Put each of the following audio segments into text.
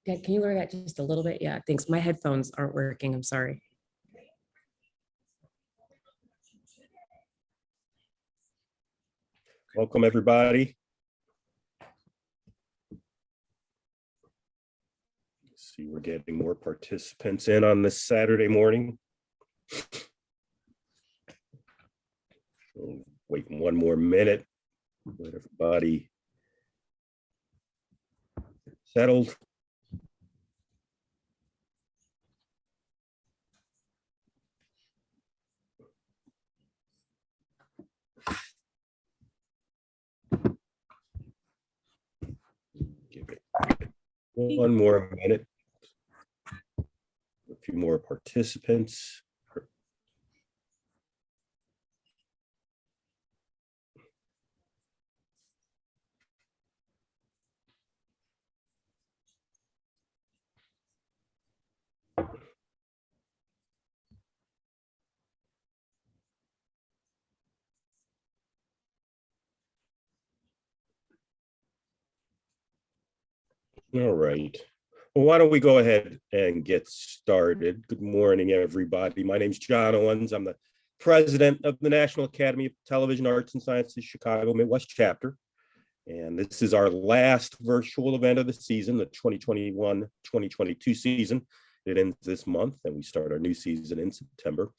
Yeah, can you lower that just a little bit? Yeah, thanks. My headphones aren't working. I'm sorry. Welcome, everybody. See, we're getting more participants in on this Saturday morning. We'll wait one more minute. Let everybody settled. Give it one more minute. A few more participants. All right. Well, why don't we go ahead and get started? Good morning, everybody. My name's John Owens. I'm the president of the National Academy of Television Arts and Sciences Chicago Midwest chapter. And this is our last virtual event of the season, the 2021-2022 season. It ends this month and we start our new season in September.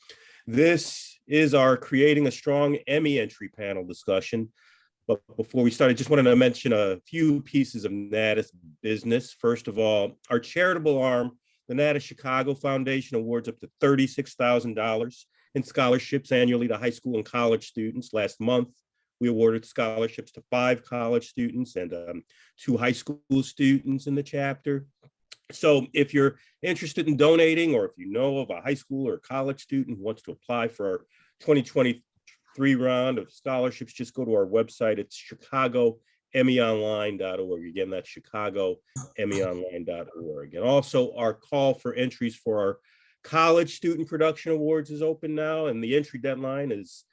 This is our Creating a Strong Emmy Entry panel discussion. But before we start, I just wanted to mention a few pieces of Natus business. First of all, our charitable arm, the Natus Chicago Foundation, awards up to $36,000 in scholarships annually to high school and college students. Last month, we awarded scholarships to 5 college students and 2 high school students in the chapter. So if you're interested in donating, or if you know of a high school or college student who wants to apply for our 2023 round of scholarships, just go to our website. It's chicagoemmyonline.org. Again, that's chicagoemmyonline.org. And also our call for entries for our college student production awards is open now, and the entry deadline is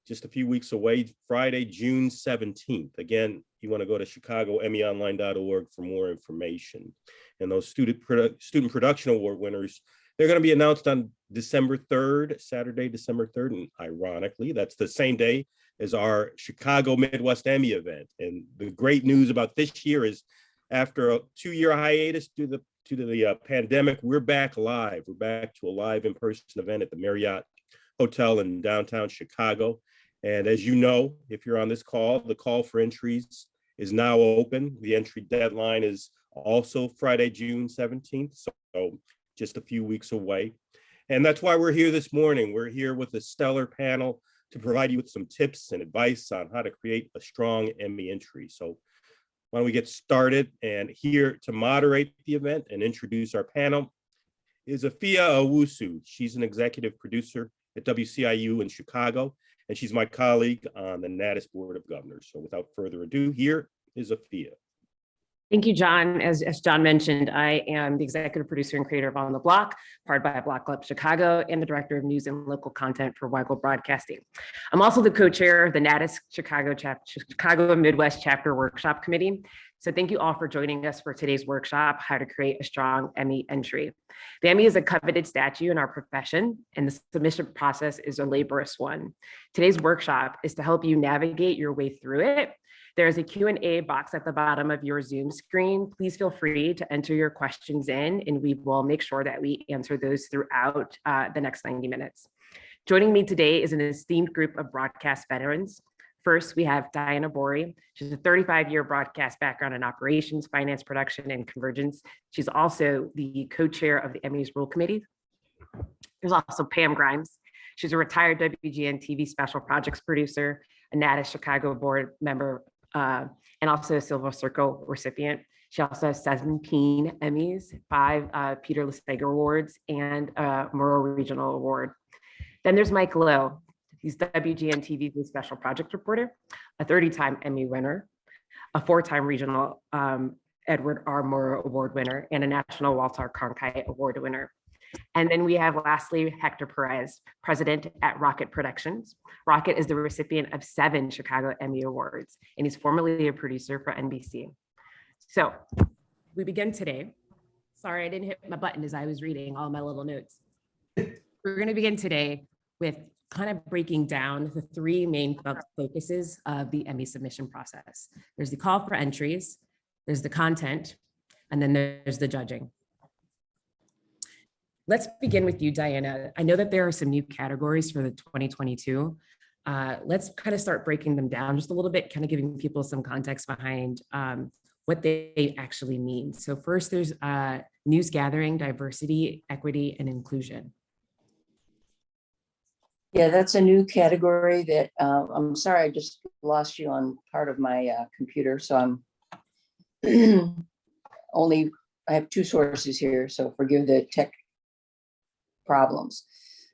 just a few weeks away, Friday, June 17th. Again, you want to go to chicagoemmyonline.org for more information. And those student production award winners, they're going to be announced on December 3rd, Saturday, December 3rd. And ironically, that's the same day as our Chicago Midwest Emmy event. And the great news about this year is after a 2-year hiatus due to the pandemic, we're back live. We're back to a live in-person event at the Marriott Hotel in downtown Chicago. And as you know, if you're on this call, the call for entries is now open. The entry deadline is also Friday, June 17th. So just a few weeks away. And that's why we're here this morning. We're here with a stellar panel to provide you with some tips and advice on how to create a strong Emmy entry. So why don't we get started? And here to moderate the event and introduce our panel is Afia Owusu. She's an executive producer at WCIU in Chicago, and she's my colleague on the Natus Board of Governors. So without further ado, here is Afia. Thank you, John. As John mentioned, I am the executive producer and creator of On the Block, powered by Block Club Chicago, and the director of news and local content for Weigel Broadcasting. I'm also the co-chair of the Natus Chicago Midwest Chapter Workshop Committee. So thank you all for joining us for today's workshop, How to Create a Strong Emmy Entry. The Emmy is a coveted statue in our profession, and the submission process is a laborious one. Today's workshop is to help you navigate your way through it. There's a Q&A box at the bottom of your Zoom screen. Please feel free to enter your questions in, and we will make sure that we answer those throughout the next 90 minutes. Joining me today is an esteemed group of broadcast veterans. First, we have Diana Borri. She's a 35-year broadcast background in operations, finance, production, and convergence. She's also the co-chair of the Emmys Rule Committee. There's also Pam Grimes. She's a retired WGN TV special projects producer, a Natus Chicago board member, and also a Silver Circle recipient. She also has 17 Emmys, 5 Peter Lestager Awards, and a Murrow Regional Award. Then there's Mike Lowe. He's WGN TV's special project reporter, a 30-time Emmy winner, a 4-time regional Edward R. Murrow Award winner, and a national Walter Cronkite Award winner. And then we have lastly, Hector Perez, president at Rocket Productions. Rocket is the recipient of 7 Chicago Emmy Awards, and he's formerly a producer for NBC. So we begin today. Sorry, I didn't hit my button as I was reading all my little notes. We're going to begin today with kind of breaking down the three main focuses of the Emmy submission process. There's the call for entries, there's the content, and then there's the judging. Let's begin with you, Diana. I know that there are some new categories for the 2022. Let's kind of start breaking them down just a little bit, kind of giving people some context behind what they actually mean. So first, there's news gathering, diversity, equity, and inclusion. Yeah, that's a new category that I'm sorry, I just lost you on part of my computer. So I'm I have two sources here, so forgive the tech problems.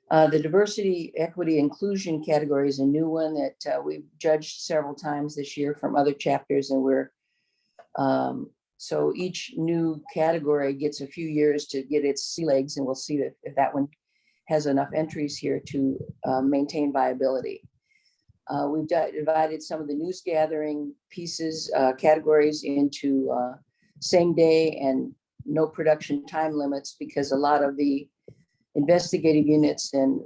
The diversity, equity, inclusion category is a new one that we've judged several times this year from other chapters, and we're so each new category gets a few years to get its sea legs, and we'll see if that one has enough entries here to maintain viability. We've divided some of the news gathering pieces, categories into same day and no production time limits, because a lot of the investigative units and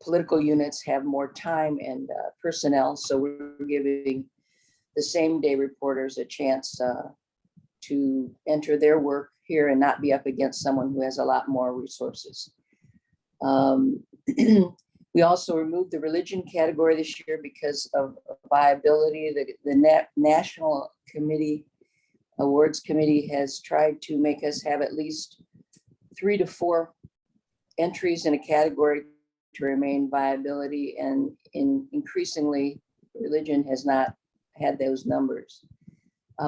political units have more time and personnel. So we're giving the same day reporters a chance to enter their work here and not be up against someone who has a lot more resources. We also removed the religion category this year because of viability. The National Awards Committee has tried to make us have at least 3 to 4 entries in a category to remain viability, and increasingly religion has not had those numbers.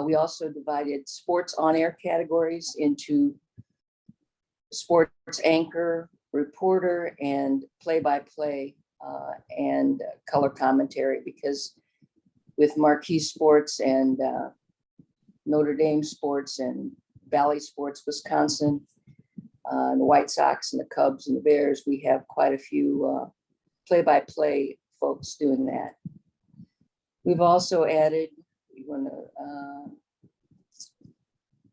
We also divided sports on-air categories into sports anchor, reporter, and play-by-play and color commentary, because with marquee sports and Notre Dame sports and Valley Sports Wisconsin, and the White Sox and the Cubs and the Bears, we have quite a few play-by-play folks doing that. We've also added, we want to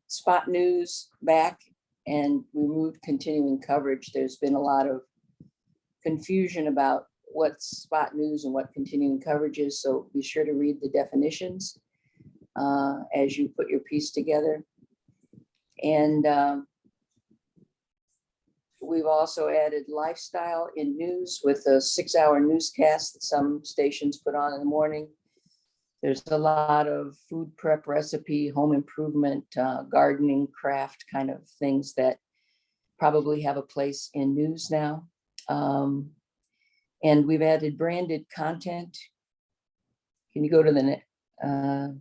spot news back and removed continuing coverage. There's been a lot of confusion about what's spot news and what continuing coverage is, so be sure to read the definitions as you put your piece together. And we've also added lifestyle in news with a 6-hour newscast that some stations put on in the morning. There's a lot of food prep, recipe, home improvement, gardening, craft kind of things that probably have a place in news now. And we've added branded content. Can you go to the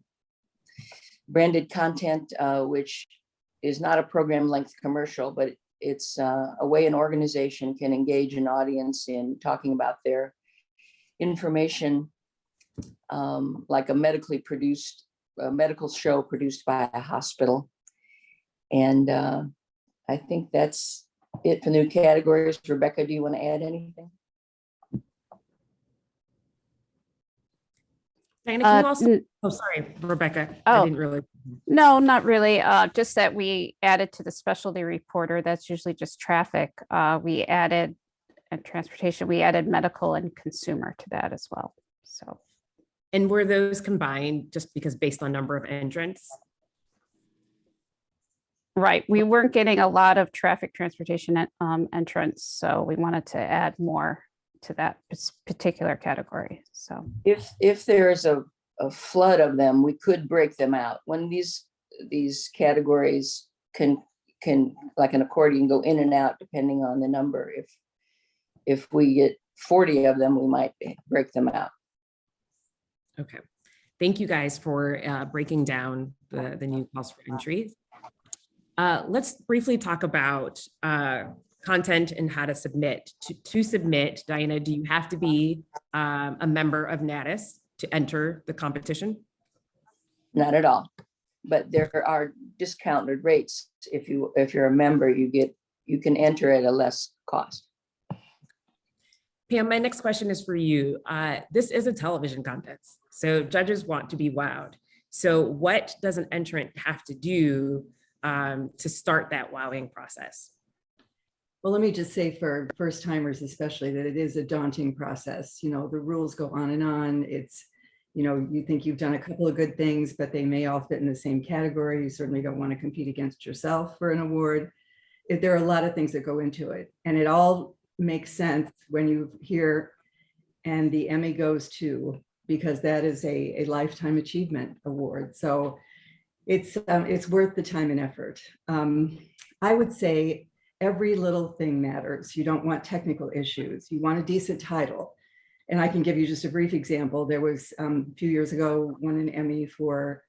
branded content, which is not a program length commercial, but it's a way an organization can engage an audience in talking about their information, like a medical show produced by a hospital. And I think that's it for new categories. Rebecca, do you want to add anything? Diana, can you also, oh, sorry, Rebecca. I didn't really. No, not really. Just that we added to the specialty reporter, that's usually just traffic. We added and transportation, we added medical and consumer to that as well. So. And were those combined just because based on number of entrants? Right. We weren't getting a lot of traffic transportation entrants, so we wanted to add more to that particular category. So if there's a flood of them, we could break them out. When these categories can like an accordion go in and out depending on the number. If we get 40 of them, we might break them out. Okay. Thank you guys for breaking down the new calls for entries. Let's briefly talk about content and how to submit. To submit, Diana, do you have to be a member of NATIS to enter the competition? Not at all, but there are discounted rates. If you're a member, you can enter at a less cost. Pam, my next question is for you. This is a television contest, so judges want to be wowed. So what does an entrant have to do to start that wowing process? Well, let me just say for first timers especially that it is a daunting process. You know, the rules go on and on. It's, you know, you think you've done a couple of good things, but they may all fit in the same category. You certainly don't want to compete against yourself for an award. There are a lot of things that go into it, and it all makes sense when you hear, and the Emmy goes to, because that is a lifetime achievement award. So it's worth the time and effort. I would say every little thing matters. You don't want technical issues. You want a decent title. And I can give you just a brief example. There was a few years ago, won an Emmy for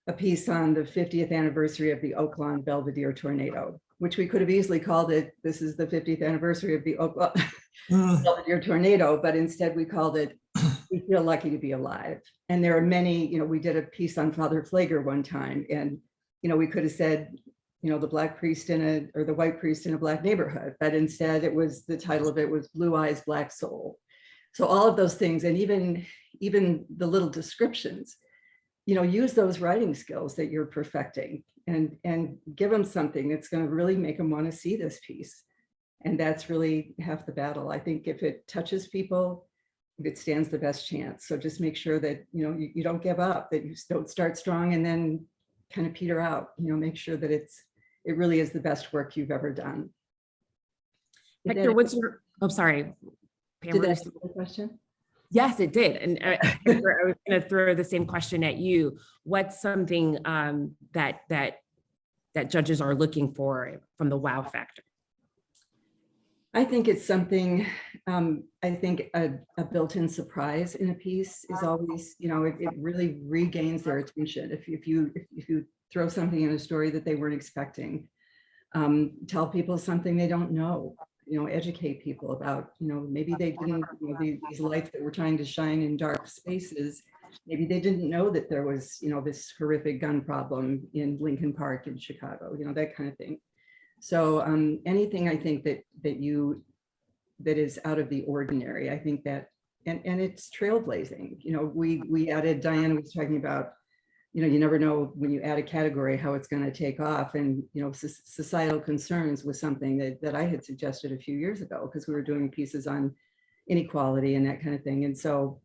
a piece on the 50th anniversary of the Oaklawn Belvedere tornado, which we could have easily called it, this is the 50th anniversary of the Oaklawn Belvedere tornado, but instead we called it, we feel lucky to be alive. And there are many, you know, we did a piece on Father Flagler one time, and, you know, we could have said, you know, the black priest or the white priest in a black neighborhood, but instead it was, the title of it was Blue Eyes, Black Soul. So all of those things, and even the little descriptions, you know, use those writing skills that you're perfecting and give them something that's going to really make them want to see this piece. And that's really half the battle. I think if it touches people, it stands the best chance. So just make sure that, you know, you don't give up, that you don't start strong and then kind of peter out. You know, make sure that it really is the best work you've ever done. Hector, what's your, oh, sorry. Pam, Did that answer the question? Yes, it did. And Hector, I was going to throw the same question at you. What's something that judges are looking for from the wow factor? I think it's something, I think a built-in surprise in a piece is always, you know, it really regains their attention. If you throw something in a story that they weren't expecting, tell people something they don't know, you know, educate people about, you know, maybe they didn't, you know, these lights that were trying to shine in dark spaces, maybe they didn't know that there was, you know, this horrific gun problem in Lincoln Park in Chicago, you know, that kind of thing. So anything I think that is out of the ordinary, I think that, and it's trailblazing. You know, we added, Diana was talking about, you know, you never know when you add a category how it's going to take off, and you know, societal concerns was something that I had suggested a few years ago because we were doing pieces on inequality and that kind of thing. And so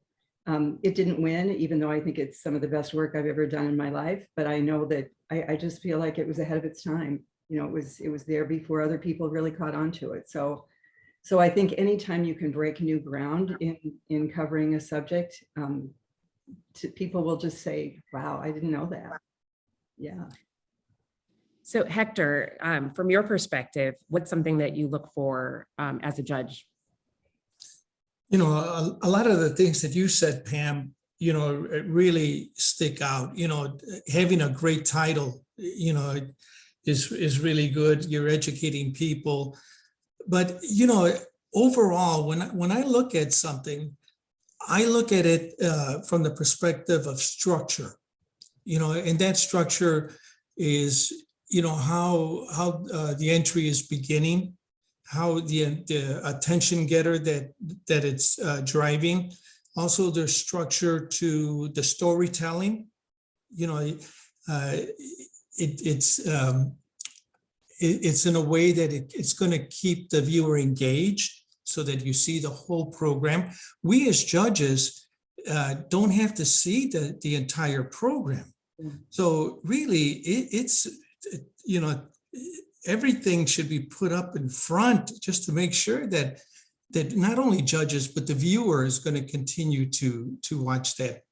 it didn't win, even though I think it's some of the best work I've ever done in my life. But I know that I just feel like it was ahead of its time. You know, it was there before other people really caught on to it. So I think anytime you can break new ground in covering a subject, people will just say, wow, I didn't know that. Yeah. So Hector, from your perspective, what's something that you look for as a judge? You know, a lot of the things that you said, Pam, you know, really stick out. You know, having a great title, you know, is really good. You're educating people. But, you know, overall, when I look at something, I look at it from the perspective of structure, you know, and that structure is, you know, how the entry is beginning, how the attention getter that it's driving. Also, there's structure to the storytelling. You know, it's in a way that it's going to keep the viewer engaged so that you see the whole program. We as judges don't have to see the entire program. So really, it's you know, everything should be put up in front just to make sure that not only judges but the viewer is going to continue to watch that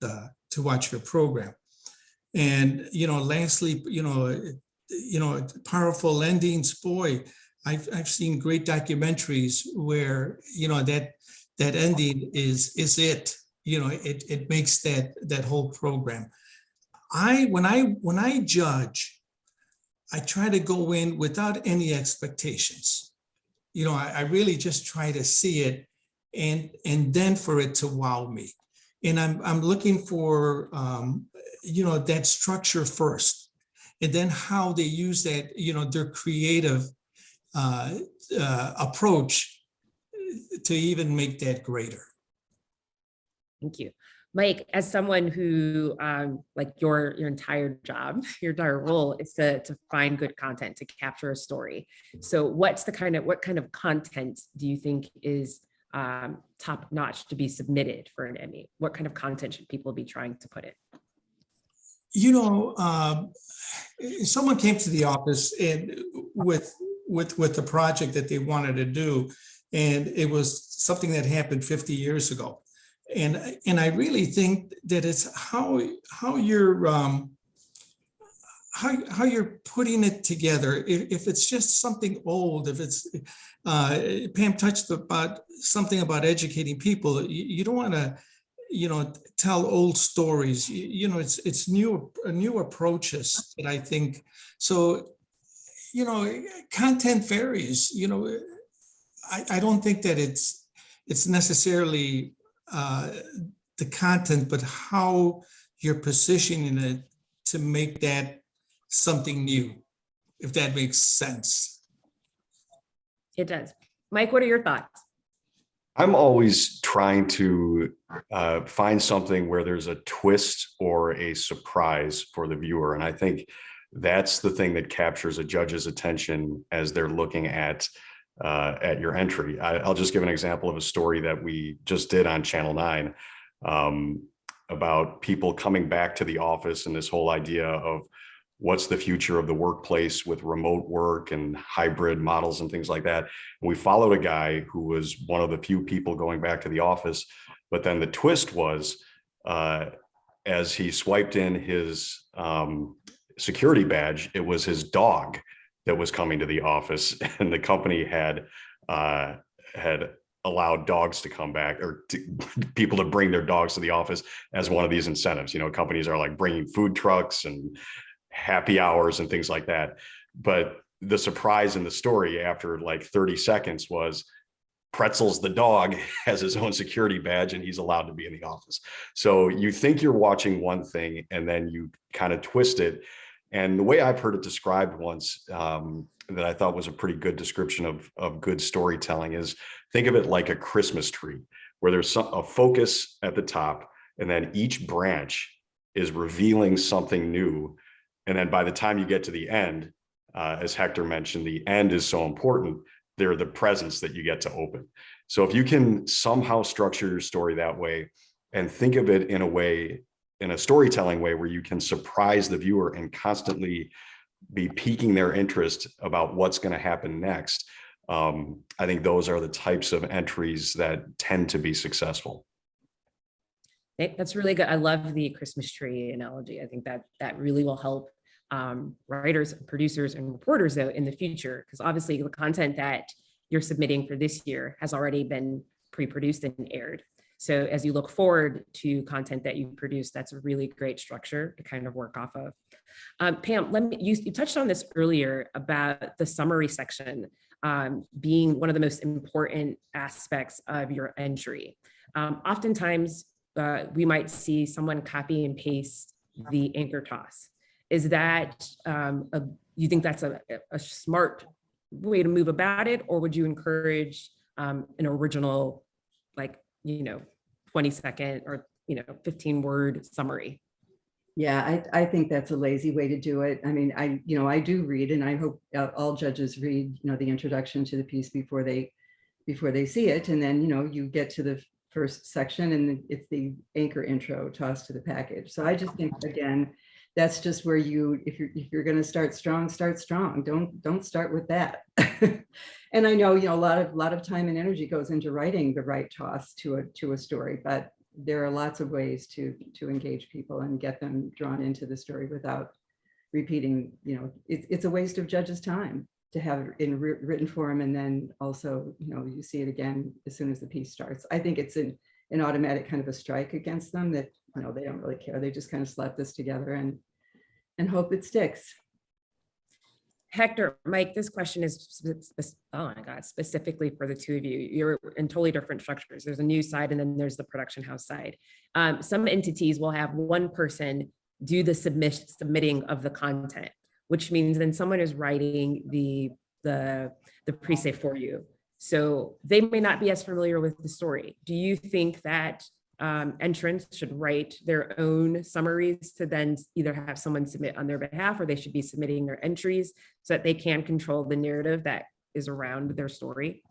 to watch your program. And you know, lastly, you know, powerful endings. Boy, I've seen great documentaries where, you know, that ending is it. You know, it makes that whole program. When I judge, I try to go in without any expectations. You know, I really just try to see it and then for it to wow me. And I'm looking for you know, that structure first, and then how they use that, you know, their creative approach to even make that greater. Thank you. Mike, as someone who, like your entire job, your entire role is to find good content, to capture a story. So what kind of content do you think is top notch to be submitted for an Emmy? What kind of content should people be trying to put in? You know, someone came to the office and with the project that they wanted to do, and it was something that happened 50 years ago. And I really think that it's how you're putting it together. If it's just something old, if it's Pam touched about something about educating people, you don't want to, you know, tell old stories. You know, it's new approaches that I think. So, you know, content varies. You know, I don't think that it's necessarily the content, but how you're positioning it to make that something new, if that makes sense. It does. Mike, what are your thoughts? I'm always trying to find something where there's a twist or a surprise for the viewer. And I think that's the thing that captures a judge's attention as they're looking at your entry. I'll just give an example of a story that we just did on Channel 9 about people coming back to the office and this whole idea of what's the future of the workplace with remote work and hybrid models and things like that. And we followed a guy who was one of the few people going back to the office. But then the twist was, as he swiped in his security badge, it was his dog that was coming to the office, and the company had allowed dogs to come back, or people to bring their dogs to the office as one of these incentives. You know, companies are like bringing food trucks and happy hours and things like that. But the surprise in the story after like 30 seconds was Pretzel's the dog has his own security badge and he's allowed to be in the office. So you think you're watching one thing and then you kind of twist it. And the way I've heard it described once that I thought was a pretty good description of good storytelling is, think of it like a Christmas tree where there's a focus at the top and then each branch is revealing something new. And then by the time you get to the end, as Hector mentioned, the end is so important. They're the presents that you get to open. So if you can somehow structure your story that way and think of it in a storytelling way where you can surprise the viewer and constantly be piquing their interest about what's going to happen next, I think those are the types of entries that tend to be successful. That's really good. I love the Christmas tree analogy. I think that really will help writers, producers, and reporters though in the future, because obviously the content that you're submitting for this year has already been pre-produced and aired. So as you look forward to content that you produce, that's a really great structure to kind of work off of. Pam, you touched on this earlier about the summary section being one of the most important aspects of your entry. Oftentimes, we might see someone copy and paste the anchor toss. Is that, you think that's a smart way to move about it, or would you encourage an original, like, 20-second or 15-word summary? Yeah, I think that's a lazy way to do it. I mean, I do read, and I hope all judges read, the introduction to the piece before they see it, and then you get to the first section, and it's the anchor intro tossed to the package. So I just think, again, that's just where if you're going to start strong, start strong. Don't start with that. And I know a lot of time and energy goes into writing the right toss to a story, but there are lots of ways to engage people and get them drawn into the story without repeating. It's a waste of judges' time to have it in written form, and then also you see it again as soon as the piece starts. I think it's an automatic kind of a strike against them that they don't really care. They just kind of slap this together and hope it sticks. Hector, Mike, this question is, specifically for the two of you. You're in totally different structures. There's a news side, and then there's the production house side. Some entities will have one person do the submitting of the content, which means then someone is writing the pre-save for you. So they may not be as familiar with the story. Do you think that entrants should write their own summaries to then either have someone submit on their behalf, or they should be submitting their entries so that they can control the narrative that is around their story?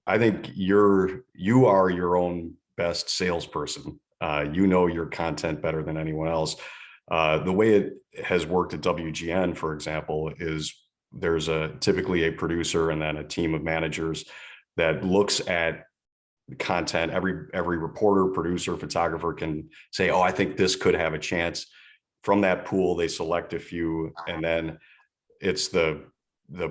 I think you are your own best salesperson. You know your content better than anyone else. The way it has worked at WGN, for example, is there's typically a producer and then a team of managers that looks at content. Every reporter, producer, photographer can say, oh, I think this could have a chance. From that pool, they select a few, and then it's the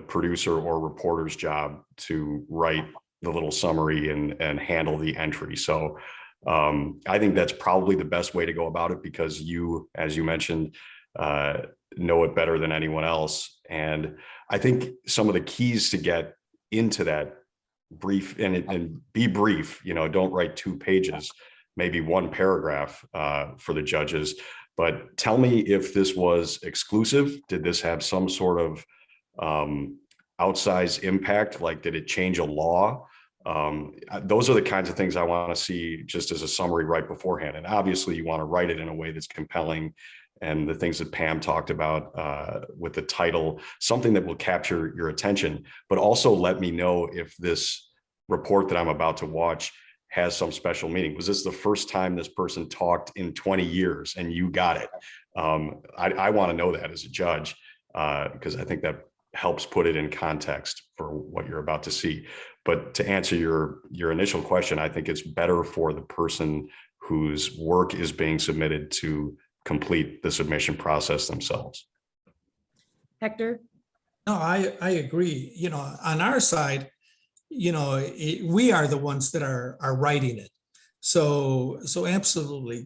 producer or reporter's job to write the little summary and handle the entry. So I think that's probably the best way to go about it, because you, as you mentioned, know it better than anyone else. And I think some of the keys to get into that brief and be brief, don't write 2 pages, maybe 1 paragraph for the judges. But tell me if this was exclusive. Did this have some sort of outsized impact? Like, did it change a law? Those are the kinds of things I want to see just as a summary right beforehand. And obviously you want to write it in a way that's compelling, and the things that Pam talked about with the title, something that will capture your attention, but also let me know if this report that I'm about to watch has some special meaning. Was this the first time this person talked in 20 years and you got it? I want to know that as a judge, because I think that helps put it in context for what you're about to see. But to answer your initial question, I think it's better for the person whose work is being submitted to complete the submission process themselves. Hector? No, I agree. On our side, we are the ones that are writing it. So absolutely.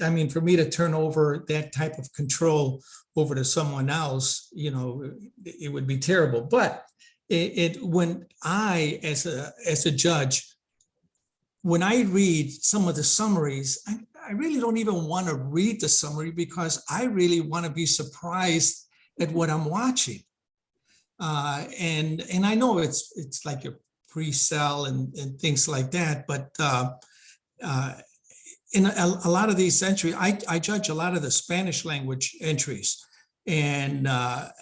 I mean, for me to turn over that type of control over to someone else, it would be terrible. But when I, as a judge, when I read some of the summaries, I really don't even want to read the summary, because I really want to be surprised at what I'm watching. And I know it's like a pre-sell and things like that, but in a lot of these entries, I judge a lot of the Spanish language entries, and a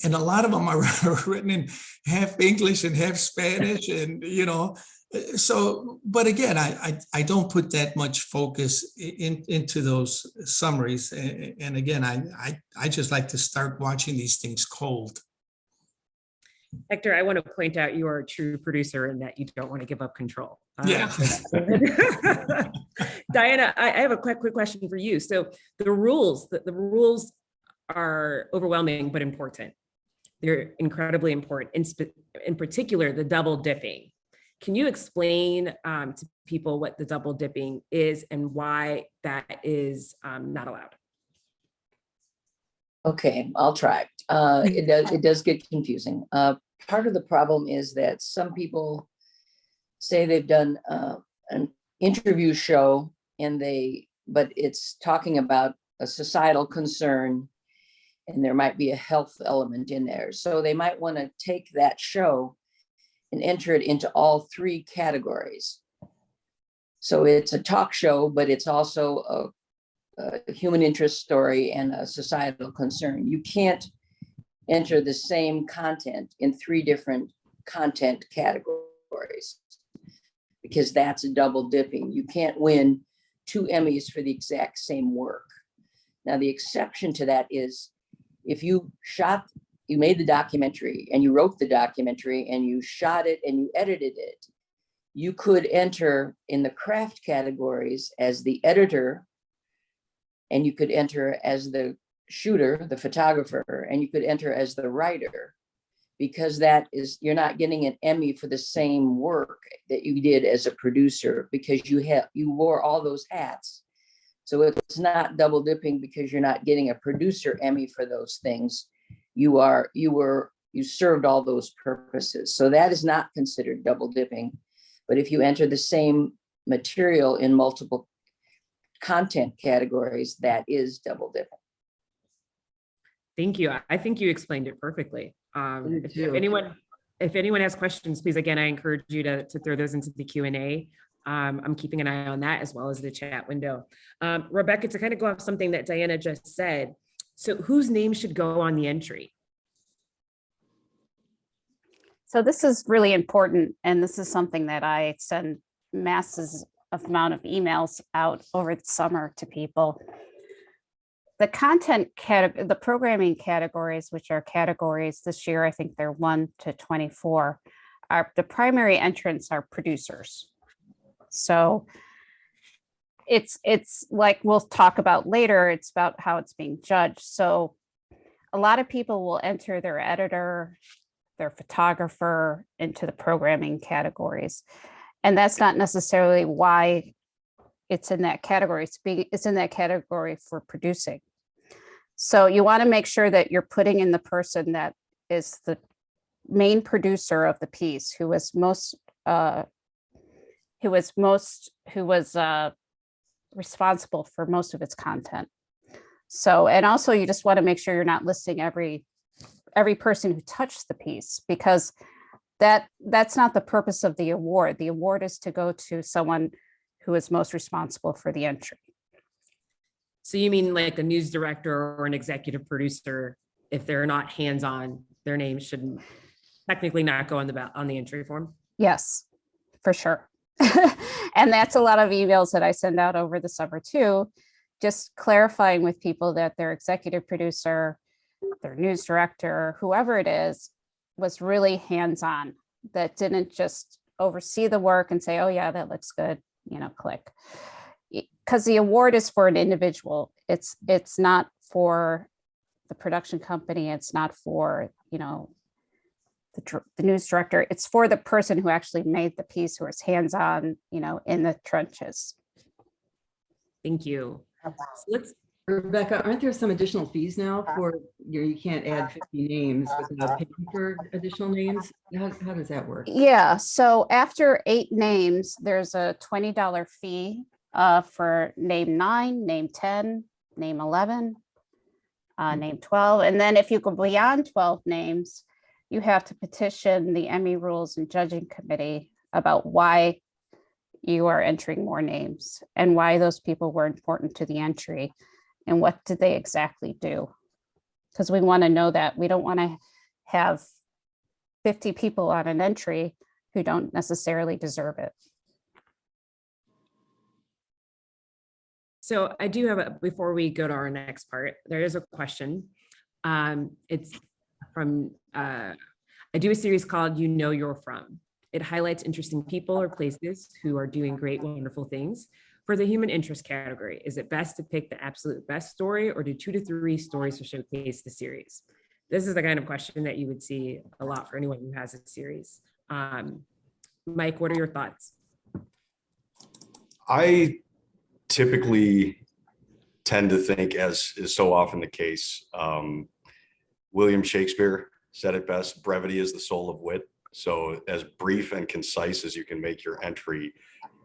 lot of them are written in half English and half Spanish, and so. But again, I don't put that much focus into those summaries, and again, I just like to start watching these things cold. Hector, I want to point out you are a true producer and that you don't want to give up control. Yeah. Diana, I have a quick question for you. So the rules are overwhelming but important. They're incredibly important. In particular, the double dipping. Can you explain to people what the double dipping is and why that is not allowed? Okay, I'll try. It does get confusing. Part of the problem is that some people say they've done an interview show, but it's talking about a societal concern, and there might be a health element in there. So they might want to take that show and enter it into all 3 categories. So it's a talk show, but it's also a human interest story and a societal concern. You can't enter the same content in 3 different content categories, because that's a double dipping. You can't win 2 Emmys for the exact same work. Now, the exception to that is if you made the documentary and you wrote the documentary and you shot it and you edited it, you could enter in the craft categories as the editor, and you could enter as the shooter, the photographer, and you could enter as the writer, because you're not getting an Emmy for the same work that you did as a producer, because you wore all those hats. So it's not double dipping because you're not getting a producer Emmy for those things. You served all those purposes. So that is not considered double dipping. But if you enter the same material in multiple content categories, that is double dipping. Thank you. I think you explained it perfectly. If anyone has questions, please, again, I encourage you to throw those into the Q&A. I'm keeping an eye on that as well as the chat window. Rebecca, to kind of go off something that Diana just said, so whose name should go on the entry? So this is really important, and this is something that I send masses of amount of emails out over the summer to people. The content category, the programming categories, which are categories this year, I think they're 1 to 24, are the primary entrants are producers. So it's like we'll talk about later, it's about how it's being judged. So a lot of people will enter their editor, their photographer into the programming categories. And that's not necessarily why it's in that category. It's in that category for producing. So you want to make sure that you're putting in the person that is the main producer of the piece, who was responsible for most of its content. So, and also you just want to make sure you're not listing every person who touched the piece, because that's not the purpose of the award. The award is to go to someone who is most responsible for the entry. So you mean like a news director or an executive producer, if they're not hands-on, their name should technically not go on the entry form? Yes, for sure. And that's a lot of emails that I send out over the summer too, just clarifying with people that their executive producer, their news director, whoever it is, was really hands-on, that didn't just oversee the work and say, oh yeah, that looks good, click. Because the award is for an individual. It's not for the production company. It's not for, the news director. It's for the person who actually made the piece, who is hands-on, in the trenches. Thank you. So Rebecca, aren't there some additional fees now for you can't add 50 names without paying for additional names? How does that work? Yeah, so after 8 names, there's a $20 fee for name 9, name 10, name 11, name 12. And then if you go beyond 12 names, you have to petition the Emmy Rules and Judging Committee about why you are entering more names and why those people were important to the entry and what did they exactly do. Because we want to know that. We don't want to have 50 people on an entry who don't necessarily deserve it. So I do have before we go to our next part, there is a question. It's from, I do a series called You Know You're From. It highlights interesting people or places who are doing great, wonderful things. For the human interest category, is it best to pick the absolute best story or do 2 to 3 stories to showcase the series? This is the kind of question that you would see a lot for anyone who has a series. Mike, what are your thoughts? I typically tend to think, as is so often the case, William Shakespeare said it best, brevity is the soul of wit. So as brief and concise as you can make your entry,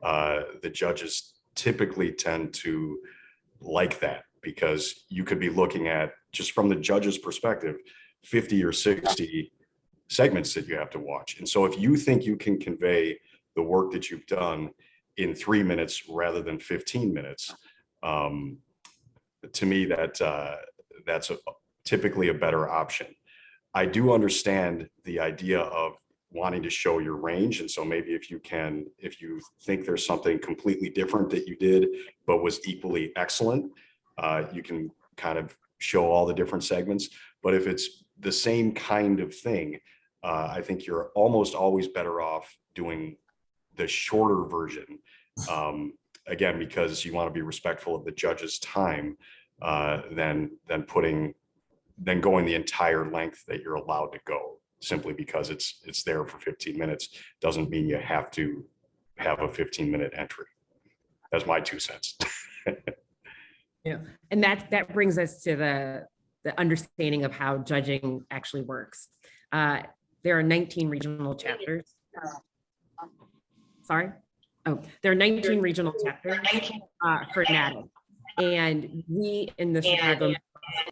the judges typically tend to like that, because you could be looking at, just from the judge's perspective, 50 or 60 segments that you have to watch. And so if you think you can convey the work that you've done in 3 minutes rather than 15 minutes, to me, that's typically a better option. I do understand the idea of wanting to show your range. And so maybe if you think there's something completely different that you did, but was equally excellent, you can kind of show all the different segments. But if it's the same kind of thing, I think you're almost always better off doing the shorter version. Again, because you want to be respectful of the judge's time, than going the entire length that you're allowed to go. Simply because it's there for 15 minutes doesn't mean you have to have a 15-minute entry. That's my 2 cents. Yeah, and that brings us to the understanding of how judging actually works. There are 19 regional chapters. Sorry. Oh, there are 19 regional chapters for NATA, and we in the Chicago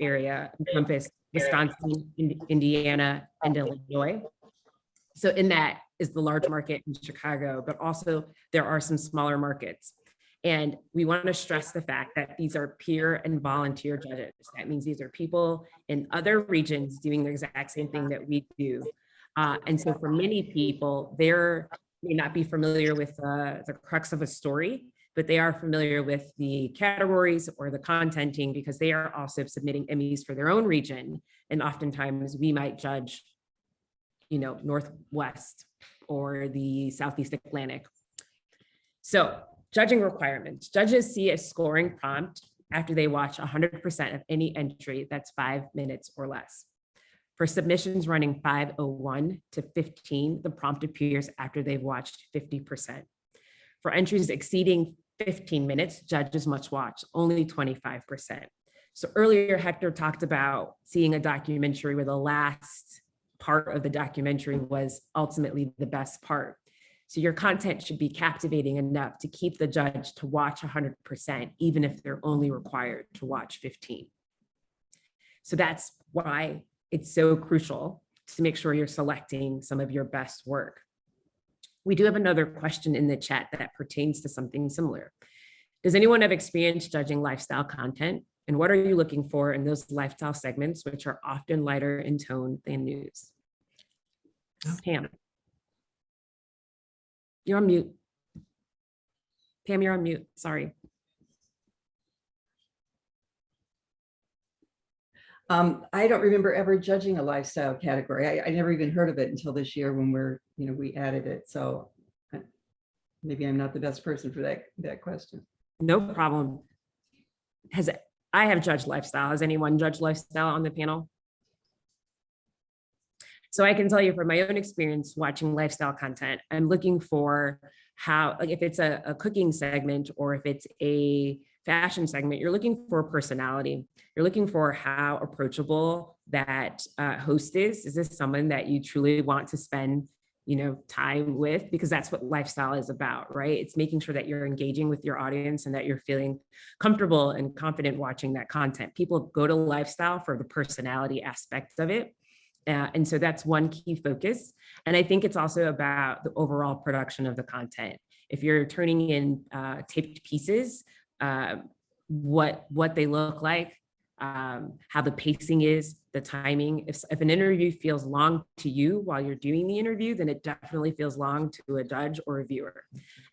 area encompass Wisconsin, Indiana, and Illinois. So in that is the large market in Chicago, but also there are some smaller markets. And we want to stress the fact that these are peer and volunteer judges. That means these are people in other regions doing the exact same thing that we do. And so for many people, they may not be familiar with the crux of a story, but they are familiar with the categories or the contenting because they are also submitting Emmys for their own region. And oftentimes we might judge, Northwest or the Southeast Atlantic. So judging requirements. Judges see a scoring prompt after they watch 100% of any entry that's 5 minutes or less. For submissions running 5:01 to 15, the prompt appears after they've watched 50%. For entries exceeding 15 minutes, judges must watch only 25%. So earlier, Hector talked about seeing a documentary where the last part of the documentary was ultimately the best part. So your content should be captivating enough to keep the judge to watch 100%, even if they're only required to watch 15. So that's why it's so crucial to make sure you're selecting some of your best work. We do have another question in the chat that pertains to something similar. Does anyone have experience judging lifestyle content? And what are you looking for in those lifestyle segments, which are often lighter in tone than news? Pam. You're on mute. Pam, you're on mute. Sorry. I don't remember ever judging a lifestyle category. I never even heard of it until this year when we added it. So maybe I'm not the best person for that question. No problem. I have judged lifestyle. Has anyone judged lifestyle on the panel? So I can tell you from my own experience watching lifestyle content, I'm looking for how, like if it's a cooking segment or if it's a fashion segment, you're looking for personality. You're looking for how approachable that host is. Is this someone that you truly want to spend, time with? Because that's what lifestyle is about, right? It's making sure that you're engaging with your audience and that you're feeling comfortable and confident watching that content. People go to lifestyle for the personality aspect of it. And so that's one key focus. And I think it's also about the overall production of the content. If you're turning in taped pieces, what they look like, how the pacing is, the timing. If an interview feels long to you while you're doing the interview, then it definitely feels long to a judge or a viewer.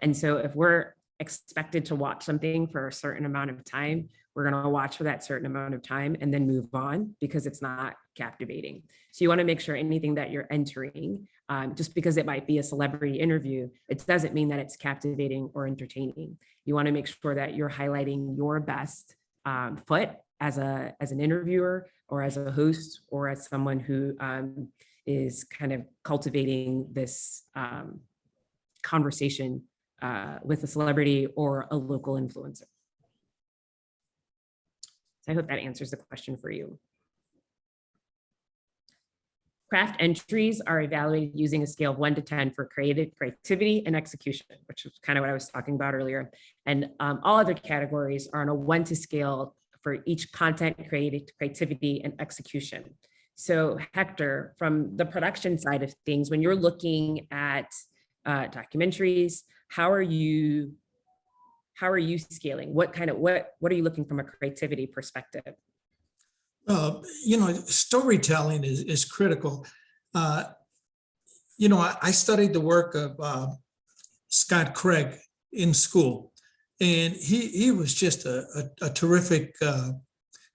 And so if we're expected to watch something for a certain amount of time, we're going to watch for that certain amount of time and then move on because it's not captivating. So you want to make sure anything that you're entering, just because it might be a celebrity interview, it doesn't mean that it's captivating or entertaining. You want to make sure that you're highlighting your best foot as an interviewer or as a host or as someone who is kind of cultivating this conversation with a celebrity or a local influencer. So I hope that answers the question for you. Craft entries are evaluated using a scale of 1 to 10 for creativity and execution, which is kind of what I was talking about earlier. And all other categories are on a 1 to scale for each content, creativity, and execution. So Hector, from the production side of things, when you're looking at documentaries, how are you scaling? What are you looking from a creativity perspective? Storytelling is critical. I studied the work of Scott Craig in school, and he was just a terrific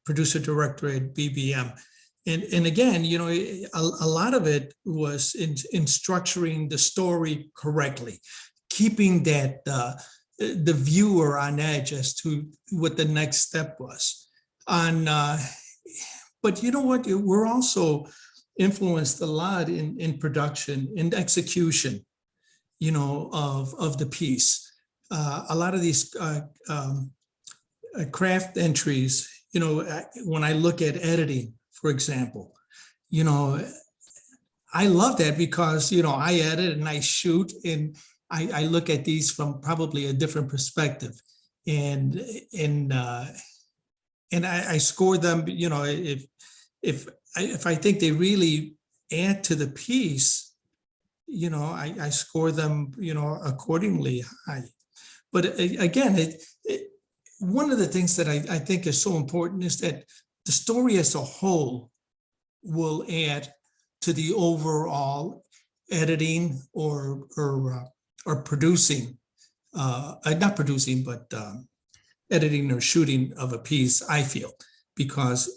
producer director at BBM. And again, a lot of it was in structuring the story correctly, keeping that the viewer on edge as to what the next step was. But you know what? We're also influenced a lot in production, in execution, of the piece. A lot of these craft entries, when I look at editing, for example, I love that because, I edit and I shoot and I look at these from probably a different perspective. And I score them, if I think they really add to the piece, I score them, accordingly high. But again, one of the things that I think is so important is that the story as a whole will add to the overall editing or producing, not producing, but editing or shooting of a piece, I feel, because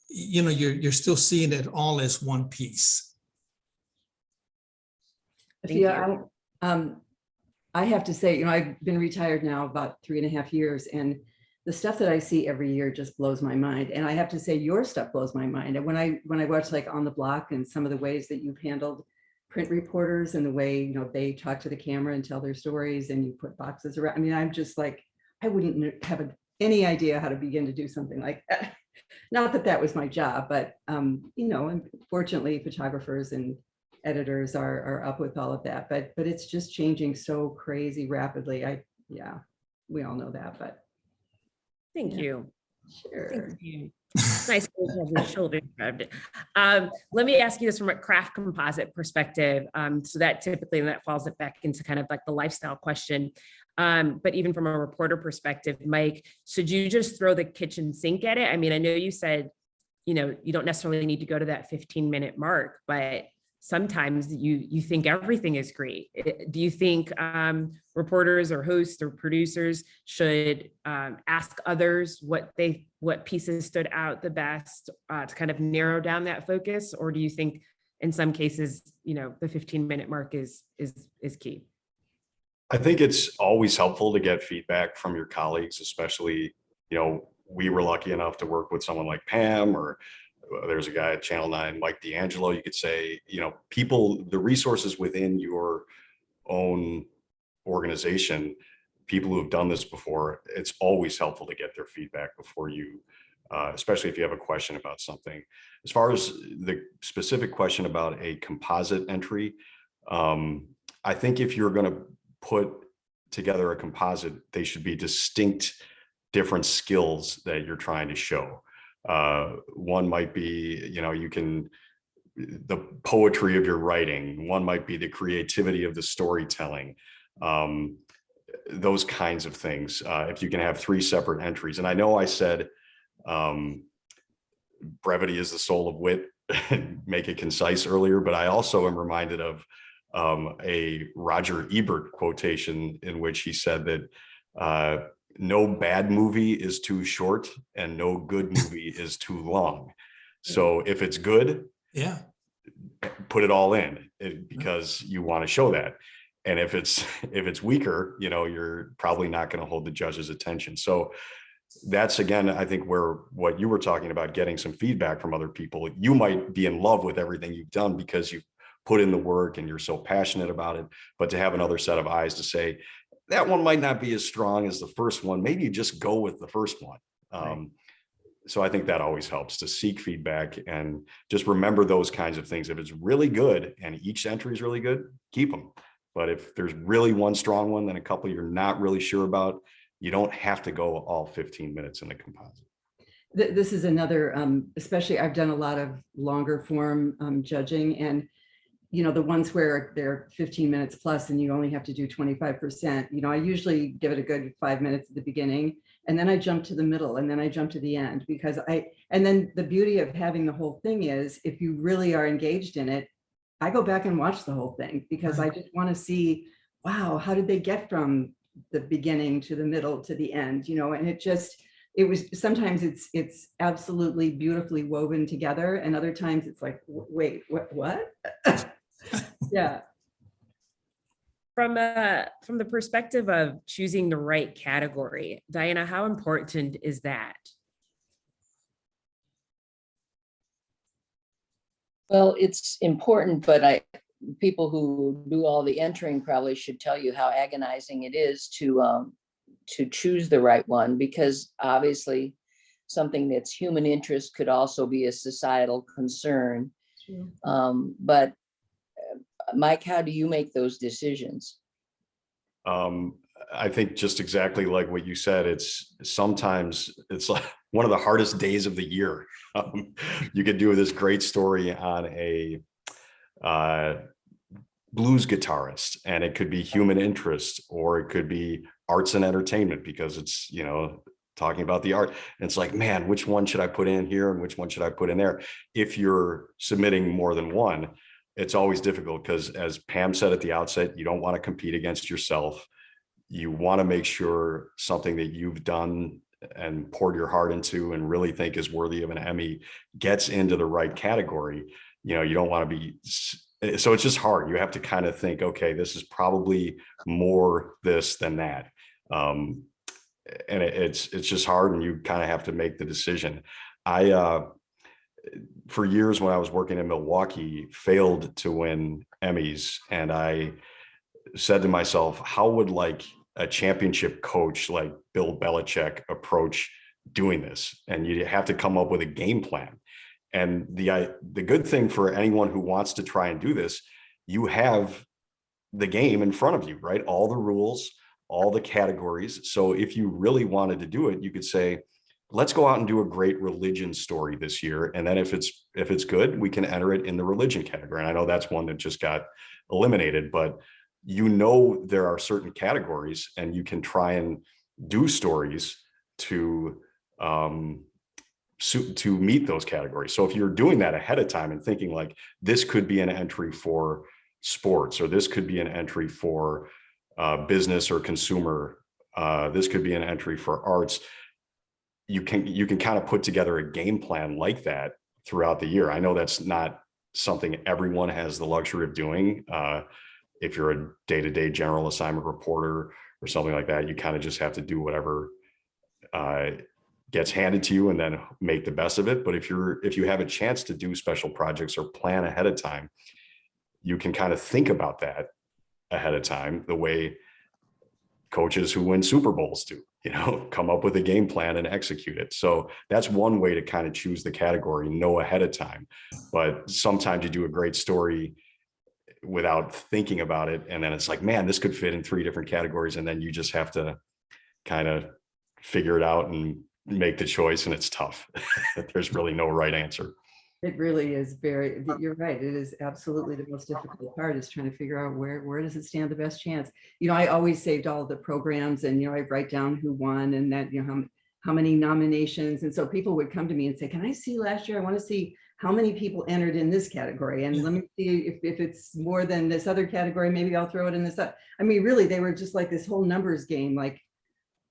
you're still seeing it all as one piece. Thank Yeah, I have to say, I've been retired now about 3.5 years, and the stuff that I see every year just blows my mind. And I have to say, your stuff blows my mind. And when I watch like On the Block and some of the ways that you've handled print reporters and the way, they talk to the camera and tell their stories, and you put boxes around. I mean, I'm just like, I wouldn't have any idea how to begin to do something like that. Not that that was my job, but unfortunately, photographers and editors are up with all of that. But it's just changing so crazy rapidly. We all know that, but. Thank Yeah. you. Sure. Thank you. Nice to have your children. Let me ask you this from a craft composite perspective. So that typically, and that falls it back into kind of like the lifestyle question. But even from a reporter perspective, Mike, should you just throw the kitchen sink at it? I mean, I know you said, you don't necessarily need to go to that 15-minute mark, but sometimes you think everything is great. Do you think reporters or hosts or producers should ask others what pieces stood out the best to kind of narrow down that focus? Or do you think in some cases, the 15-minute mark is key? I think it's always helpful to get feedback from your colleagues, especially, we were lucky enough to work with someone like Pam, or there's a guy at Channel 9, Mike D'Angelo. You could say, people, the resources within your own organization, people who have done this before, it's always helpful to get their feedback before you, especially if you have a question about something. As far as the specific question about a composite entry, I think if you're going to put together a composite, they should be distinct, different skills that you're trying to show. One might be, the poetry of your writing. One might be the creativity of the storytelling. Those kinds of things. If you can have 3 separate entries. And I know I said brevity is the soul of wit, make it concise earlier, but I also am reminded of a Roger Ebert quotation in which he said that no bad movie is too short and no good movie is too long. So if it's good, put it all in because you want to show that. And if it's weaker, you're probably not going to hold the judge's attention. So that's, again, I think where what you were talking about, getting some feedback from other people. You might be in love with everything you've done because you've put in the work and you're so passionate about it, but to have another set of eyes to say, that one might not be as strong as the first one. Maybe you just go with the first one. Right. So I think that always helps to seek feedback and just remember those kinds of things. If it's really good and each entry is really good, keep them. But if there's really one strong one, then a couple you're not really sure about, you don't have to go all 15 minutes in the composite. This is another, especially I've done a lot of longer form judging, and the ones where they're 15 minutes plus and you only have to do 25%, I usually give it a good 5 minutes at the beginning, and then I jump to the middle, and then I jump to the end, because and then the beauty of having the whole thing is, if you really are engaged in it, I go back and watch the whole thing, because I just want to see, wow, how did they get from the beginning to the middle to the end, and it was sometimes it's absolutely beautifully woven together, and other times it's like, wait, what? Yeah. From the perspective of choosing the right category, Diana, how important is that? Well, it's important, but people who do all the entering probably should tell you how agonizing it is to choose the right one, because obviously something that's human interest could also be a societal concern. But Mike, how do you make those decisions? I think just exactly like what you said, sometimes it's like one of the hardest days of the year. You could do this great story on a blues guitarist, and it could be human interest, or it could be arts and entertainment because it's, you know, talking about the art. And it's like, man, which one should I put in here and which one should I put in there? If you're submitting more than one, it's always difficult because, as Pam said at the outset, you don't want to compete against yourself. You want to make sure something that you've done and poured your heart into and really think is worthy of an Emmy gets into the right category. You know, you don't want to be, so it's just hard. You have to kind of think, okay, this is probably more this than that. And it's just hard, and you kind of have to make the decision. For years when I was working in Milwaukee, failed to win Emmys, and I said to myself, how would like a championship coach like Bill Belichick approach doing this? And you have to come up with a game plan. And the good thing for anyone who wants to try and do this, you have the game in front of you, right? All the rules, all the categories. So if you really wanted to do it, you could say, let's go out and do a great religion story this year. And then if it's good, we can enter it in the religion category. And I know that's one that just got eliminated, but you know, there are certain categories, and you can try and do stories to meet those categories. So if you're doing that ahead of time and thinking like, this could be an entry for sports, or this could be an entry for business or consumer, this could be an entry for arts, you can kind of put together a game plan like that throughout the year. I know that's not something everyone has the luxury of doing. If you're a day-to-day general assignment reporter or something like that, you kind of just have to do whatever gets handed to you and then make the best of it. But if you have a chance to do special projects or plan ahead of time, you can kind of think about that ahead of time, the way coaches who win Super Bowls do, you know, come up with a game plan and execute it. So that's one way to kind of choose the category, know ahead of time. But sometimes you do a great story without thinking about it, and then it's like, man, this could fit in 3 different categories, and then you just have to kind of figure it out and make the choice, and it's tough. There's really no right answer. It really is you're right. It is absolutely the most difficult part, is trying to figure out where does it stand the best chance. You know, I always saved all the programs, and, you know, I write down who won and that, you know, how many nominations. And so people would come to me and say, can I see last year? I want to see how many people entered in this category. And let me see if it's more than this other category, maybe I'll throw it in this. I mean, really, they were just like this whole numbers game, like,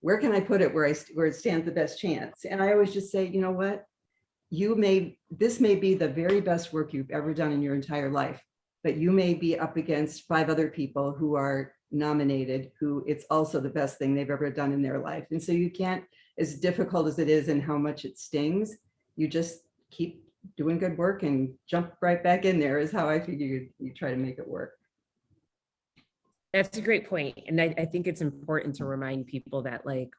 where can I put it where it stands the best chance? And I always just say, you know what? This may be the very best work you've ever done in your entire life, but you may be up against 5 other people who are nominated, who it's also the best thing they've ever done in their life. And so you can't, as difficult as it is and how much it stings, you just keep doing good work and jump right back in there, is how I figure you try to make it work. That's a great point. And I think it's important to remind people that, like,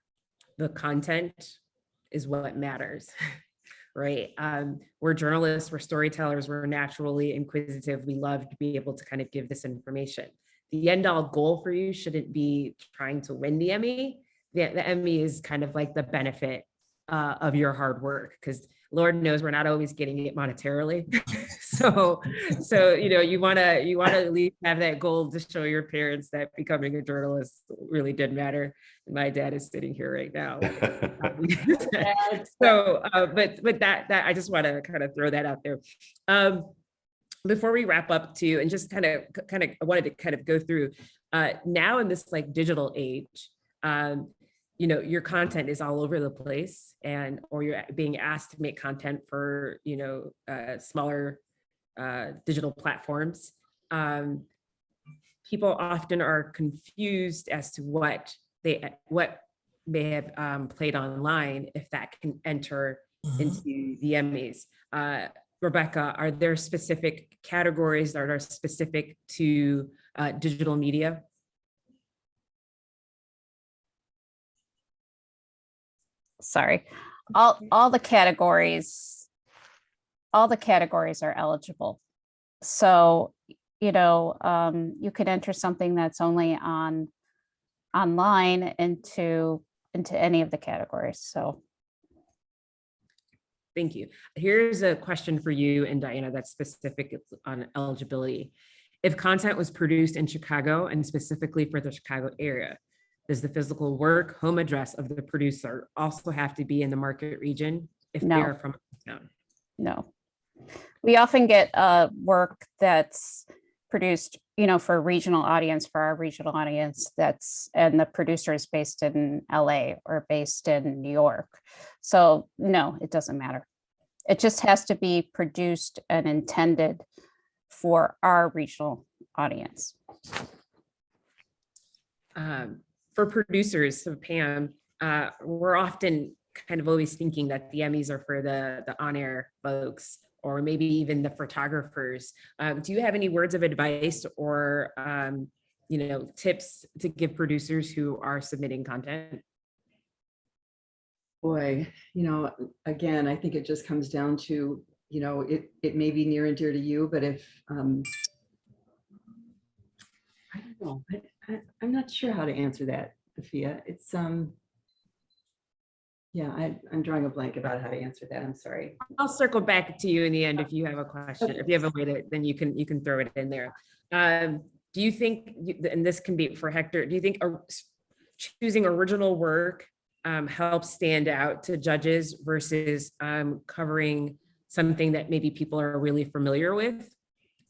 the content is what matters, right? We're journalists, we're storytellers, we're naturally inquisitive. We love to be able to kind of give this information. The end all goal for you shouldn't be trying to win the Emmy. The Emmy is kind of like the benefit of your hard work, because Lord knows we're not always getting it monetarily. so you know, you want to at least have that goal to show your parents that becoming a journalist really did matter. My dad is sitting here right now. So but that I just want to kind of throw that out there. Before we wrap up too, and just kind of I wanted to kind of go through now in this like digital age, you know, your content is all over the place, or you're being asked to make content for, you know, smaller digital platforms. People often are confused as to what they have played online, if that can enter into the Emmys. Rebecca, are there specific categories that are specific to digital media? Sorry, all the categories are eligible. So, you know, you could enter something that's only online into any of the categories. So. Thank you. Here's a question for you and Diana that's specific on eligibility. If content was produced in Chicago and specifically for the Chicago area, does the physical work, home address of the producer also have to be in the market region if No. they are from town? No. We often get work that's produced, for a regional audience, for our regional audience, and the producer is based in LA or based in New York. So no, it doesn't matter. It just has to be produced and intended for our regional audience. For producers, so Pam, we're often kind of always thinking that the Emmys are for the on-air folks, or maybe even the photographers. Do you have any words of advice or tips to give producers who are submitting content? Boy, again, I think it just comes down to, it may be near and dear to you, but if, I don't know, I'm not sure how to answer that, Sophia. It's, yeah, I'm drawing a blank about how to answer that. I'm sorry. I'll circle back to you in the end if you have a question. If you have a way to, then you can throw it in there. Do you think, and this can be for Hector, do you think choosing original work helps stand out to judges versus covering something that maybe people are really familiar with?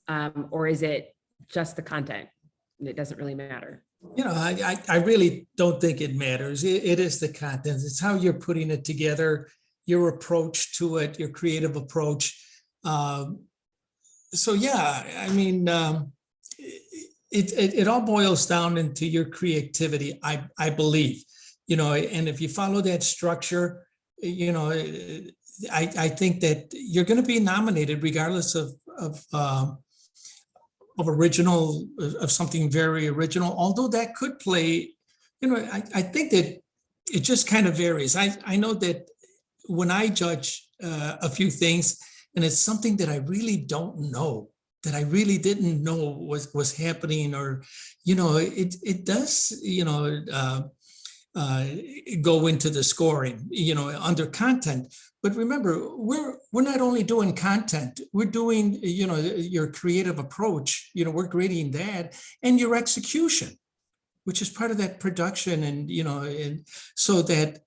Or is it just the content? It doesn't really matter. I really don't think it matters. It is the content. It's how you're putting it together, your approach to it, your creative approach. So yeah, I mean, it all boils down into your creativity, I believe. And if you follow that structure, I think that you're going to be nominated regardless of original, of something very original, although that could play, I think that it just kind of varies. I know that when I judge a few things, and it's something that I really don't know, that I really didn't know was happening, or, it does, go into the scoring, under content. But remember, we're not only doing content, we're doing, your creative approach, we're grading that, and your execution, which is part of that production. And, and so that,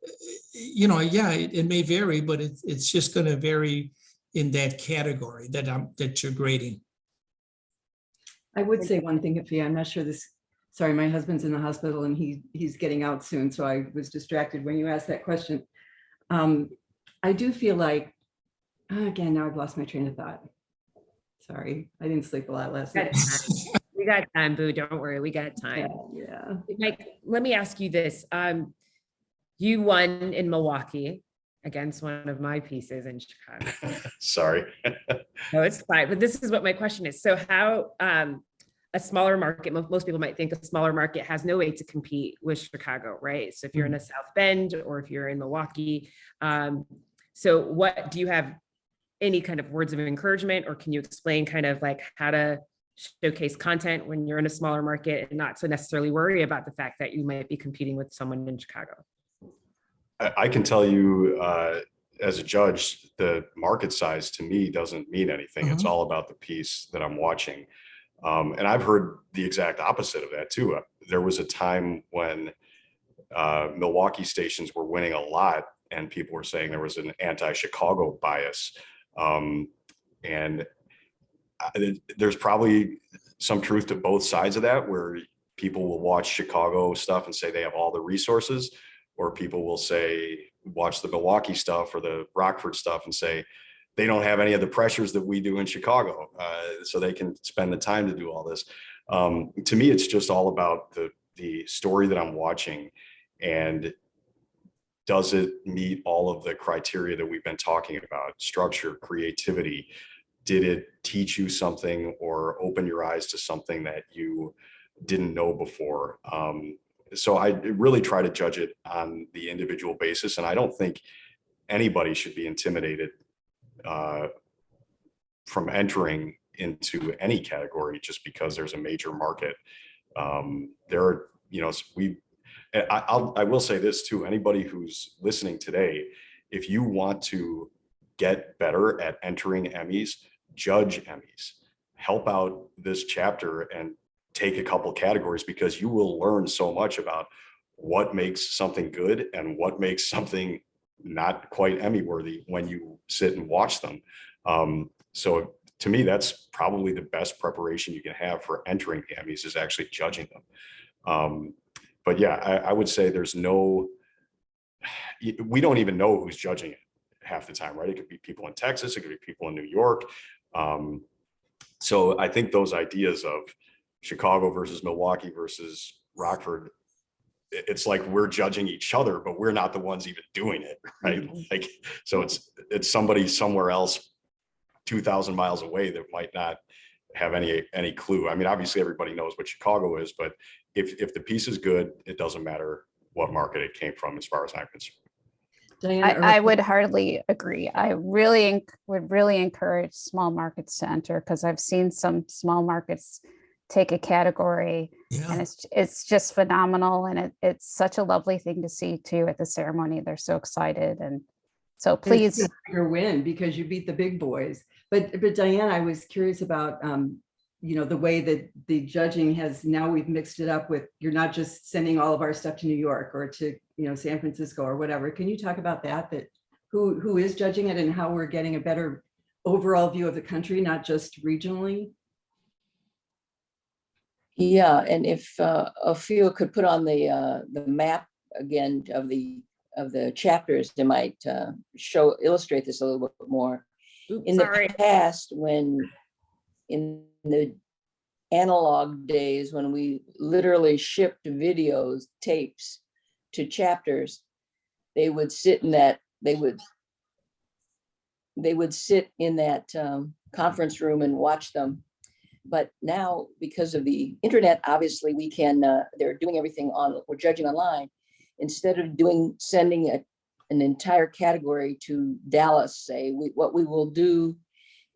yeah, it may vary, but it's just going to vary in that category that you're grading. I would say one thing, Sophia, I'm not sure sorry, my husband's in the hospital and he's getting out soon, so I was distracted when you asked that question. I do feel like, again, now I've lost my train of thought. Sorry, I didn't sleep a lot last night. We got time, Boo. Don't worry, we got time. Yeah. Mike, let me ask you this. You won in Milwaukee against one of my pieces in Chicago. Sorry. No, it's fine. But this is what my question is. So how a smaller market, most people might think a smaller market has no way to compete with Chicago, right? So if you're in the South Bend or if you're in Milwaukee, so what do you have any kind of words of encouragement, or can you explain kind of like how to showcase content when you're in a smaller market and not so necessarily worry about the fact that you might be competing with someone in Chicago? I can tell you, as a judge, the market size to me doesn't mean anything. It's all about the piece that I'm watching. And I've heard the exact opposite of that too. There was a time when Milwaukee stations were winning a lot and people were saying there was an anti-Chicago bias. And there's probably some truth to both sides of that, where people will watch Chicago stuff and say they have all the resources, or people will say, watch the Milwaukee stuff or the Rockford stuff and say, they don't have any of the pressures that we do in Chicago, so they can spend the time to do all this. To me, it's just all about the story that I'm watching, and does it meet all of the criteria that we've been talking about? Structure, creativity. Did it teach you something or open your eyes to something that you didn't know before? So I really try to judge it on the individual basis, and I don't think anybody should be intimidated from entering into any category just because there's a major market. There are, I will say this too, anybody who's listening today, if you want to get better at entering Emmys, judge Emmys, help out this chapter and take a couple categories, because you will learn so much about what makes something good and what makes something not quite Emmy worthy when you sit and watch them. So to me, that's probably the best preparation you can have for entering the Emmys, is actually judging them. But yeah, I would say we don't even know who's judging it half the time, right? It could be people in Texas, it could be people in New York. So I think those ideas of Chicago versus Milwaukee versus Rockford, it's like we're judging each other, but we're not the ones even doing it, right? Like, so it's somebody somewhere else 2,000 miles away that might not have any clue. I mean, obviously everybody knows what Chicago is, but if the piece is good, it doesn't matter what market it came from, as far as I'm concerned. Diana, I would hardly agree. I really would really encourage small markets to enter, because I've seen some small markets take a category, and it's just phenomenal. And it's such a lovely thing to see too at the ceremony. They're so excited. And so please. Your win, because you beat the big boys. But Diane, I was curious about, the way that the judging has, now we've mixed it up with, you're not just sending all of our stuff to New York or to, San Francisco or whatever. Can you talk about that who is judging it and how we're getting a better overall view of the country, not just regionally? Yeah, and if a few could put on the map again of the chapters, they might illustrate this a little bit more. In the past, in the analog days, when we literally shipped videos, tapes to chapters, they would sit in that conference room and watch them. But now, because of the internet, obviously we can, they're doing everything we're judging online. Instead of sending an entire category to Dallas, say, what we will do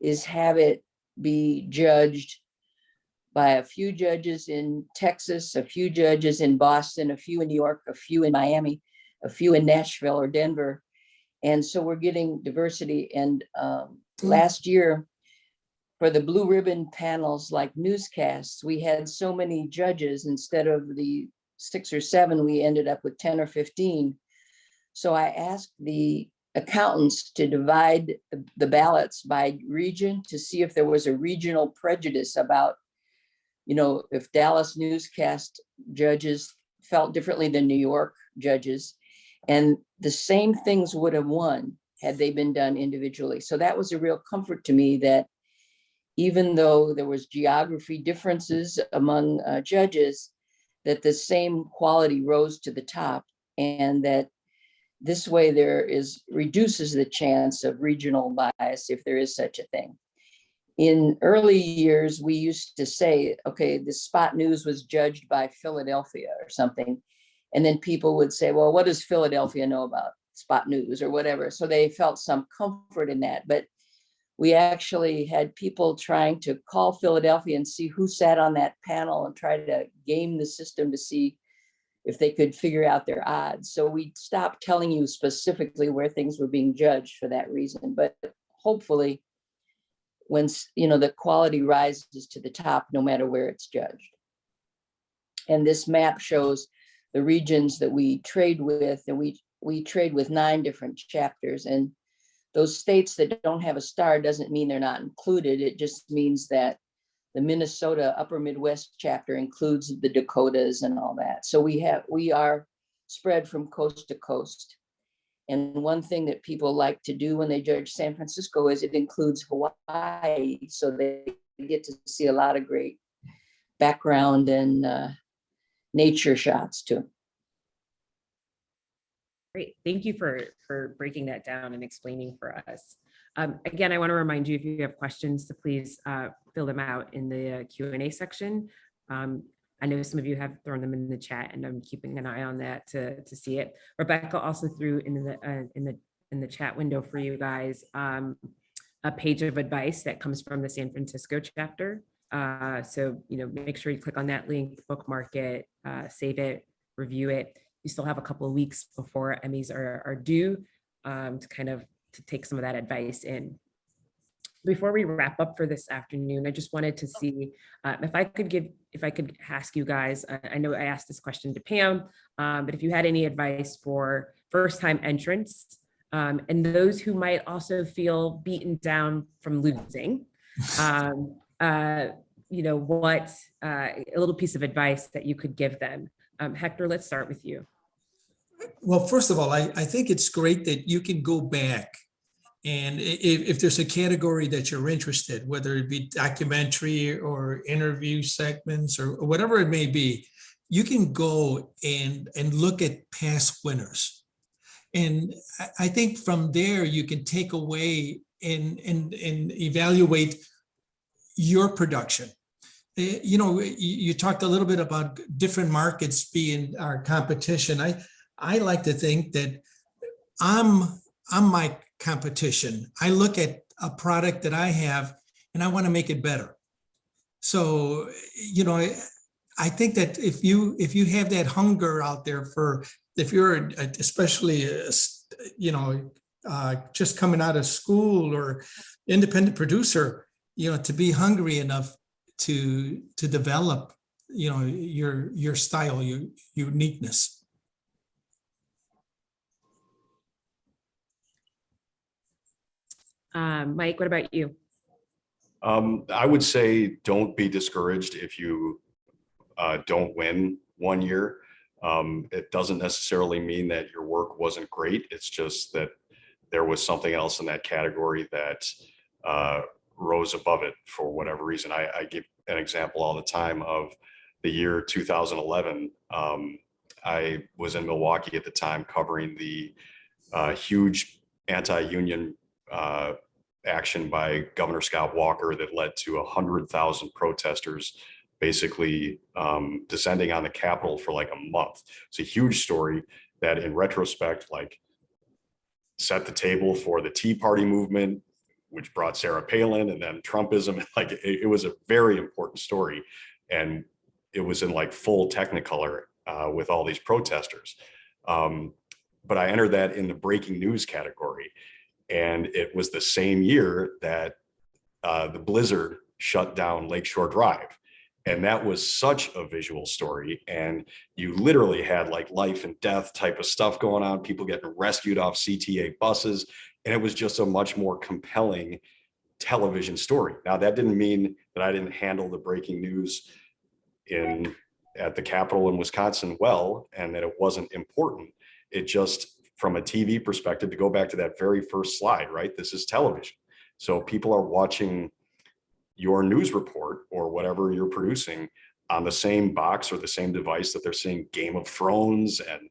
is have it be judged by a few judges in Texas, a few judges in Boston, a few in New York, a few in Miami, a few in Nashville or Denver. And so we're getting diversity. And last year, for the blue ribbon panels like newscasts, we had so many judges. Instead of the 6 or 7, we ended up with 10 or 15. So I asked the accountants to divide the ballots by region to see if there was a regional prejudice about, if Dallas newscast judges felt differently than New York judges. And the same things would have won had they been done individually. So that was a real comfort to me, that even though there was geography differences among judges, that the same quality rose to the top, and that this way reduces the chance of regional bias, if there is such a thing. In early years, we used to say, okay, the spot news was judged by Philadelphia or something. And then people would say, well, what does Philadelphia know about spot news or whatever? So they felt some comfort in that. But we actually had people trying to call Philadelphia and see who sat on that panel and try to game the system to see if they could figure out their odds. So we stopped telling you specifically where things were being judged for that reason. But hopefully, when the quality rises to the top, no matter where it's judged. And this map shows the regions that we trade with, and we trade with 9 different chapters. And those states that don't have a star doesn't mean they're not included. It just means that the Minnesota Upper Midwest chapter includes the Dakotas and all that. So we are spread from coast to coast. And one thing that people like to do when they judge San Francisco is it includes Hawaii. So they get to see a lot of great background and nature shots too. Great. Thank you for breaking that down and explaining for us. Again, I want to remind you, if you have questions, to please fill them out in the Q&A section. I know some of you have thrown them in the chat, and I'm keeping an eye on that to see it. Rebecca also threw in the chat window for you guys a page of advice that comes from the San Francisco chapter. So make sure you click on that link, bookmark it, save it, review it. You still have a couple of weeks before Emmys are due to take some of that advice in. Before we wrap up for this afternoon, I just wanted to see if I could ask you guys, I know I asked this question to Pam, but if you had any advice for first-time entrants and those who might also feel beaten down from losing, what a little piece of advice that you could give them. Hector, let's start with you. Well, first of all, I think it's great that you can go back, and if there's a category that you're interested, whether it be documentary or interview segments or whatever it may be, you can go and look at past winners. And I think from there, you can take away and evaluate your production. You talked a little bit about different markets being our competition. I like to think that I'm my competition. I look at a product that I have and I want to make it better. So, I think that if you have that hunger out there if you're especially, just coming out of school or independent producer, to be hungry enough to develop, your style, your uniqueness. Mike, what about you? I would say don't be discouraged if you don't win one year. It doesn't necessarily mean that your work wasn't great. It's just that there was something else in that category that rose above it for whatever reason. I give an example all the time of the year 2011. I was in Milwaukee at the time covering the huge anti-union action by Governor Scott Walker that led to 100,000 protesters basically descending on the Capitol for like a month. It's a huge story that in retrospect, set the table for the Tea Party movement, which brought Sarah Palin, and then Trumpism. It was a very important story. And it was in full Technicolor with all these protesters. But I entered that in the breaking news category. And it was the same year that the blizzard shut down Lakeshore Drive. And that was such a visual story. And you literally had life and death type of stuff going on, people getting rescued off CTA buses. And it was just a much more compelling television story. Now, that didn't mean that I didn't handle the breaking news at the Capitol in Wisconsin well, and that it wasn't important. It just, from a TV perspective, to go back to that very first slide, right? This is television. So people are watching your news report or whatever you're producing on the same box or the same device that they're seeing Game of Thrones and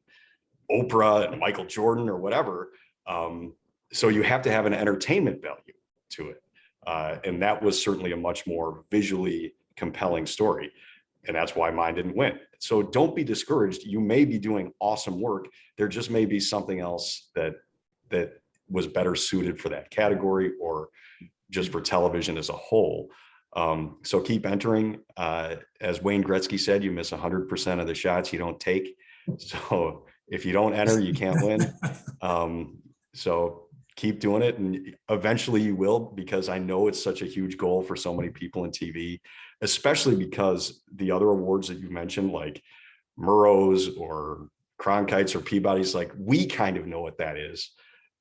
Oprah and Michael Jordan or whatever. So you have to have an entertainment value to it. And that was certainly a much more visually compelling story. And that's why mine didn't win. So don't be discouraged. You may be doing awesome work. There just may be something else that was better suited for that category or just for television as a whole. So keep entering. As Wayne Gretzky said, you miss 100% of the shots you don't take. So if you don't enter, you can't win. So keep doing it, and eventually you will, because I know it's such a huge goal for so many people in TV, especially because the other awards that you mentioned, like Murrow's or Cronkite's or Peabody's, we kind of know what that is,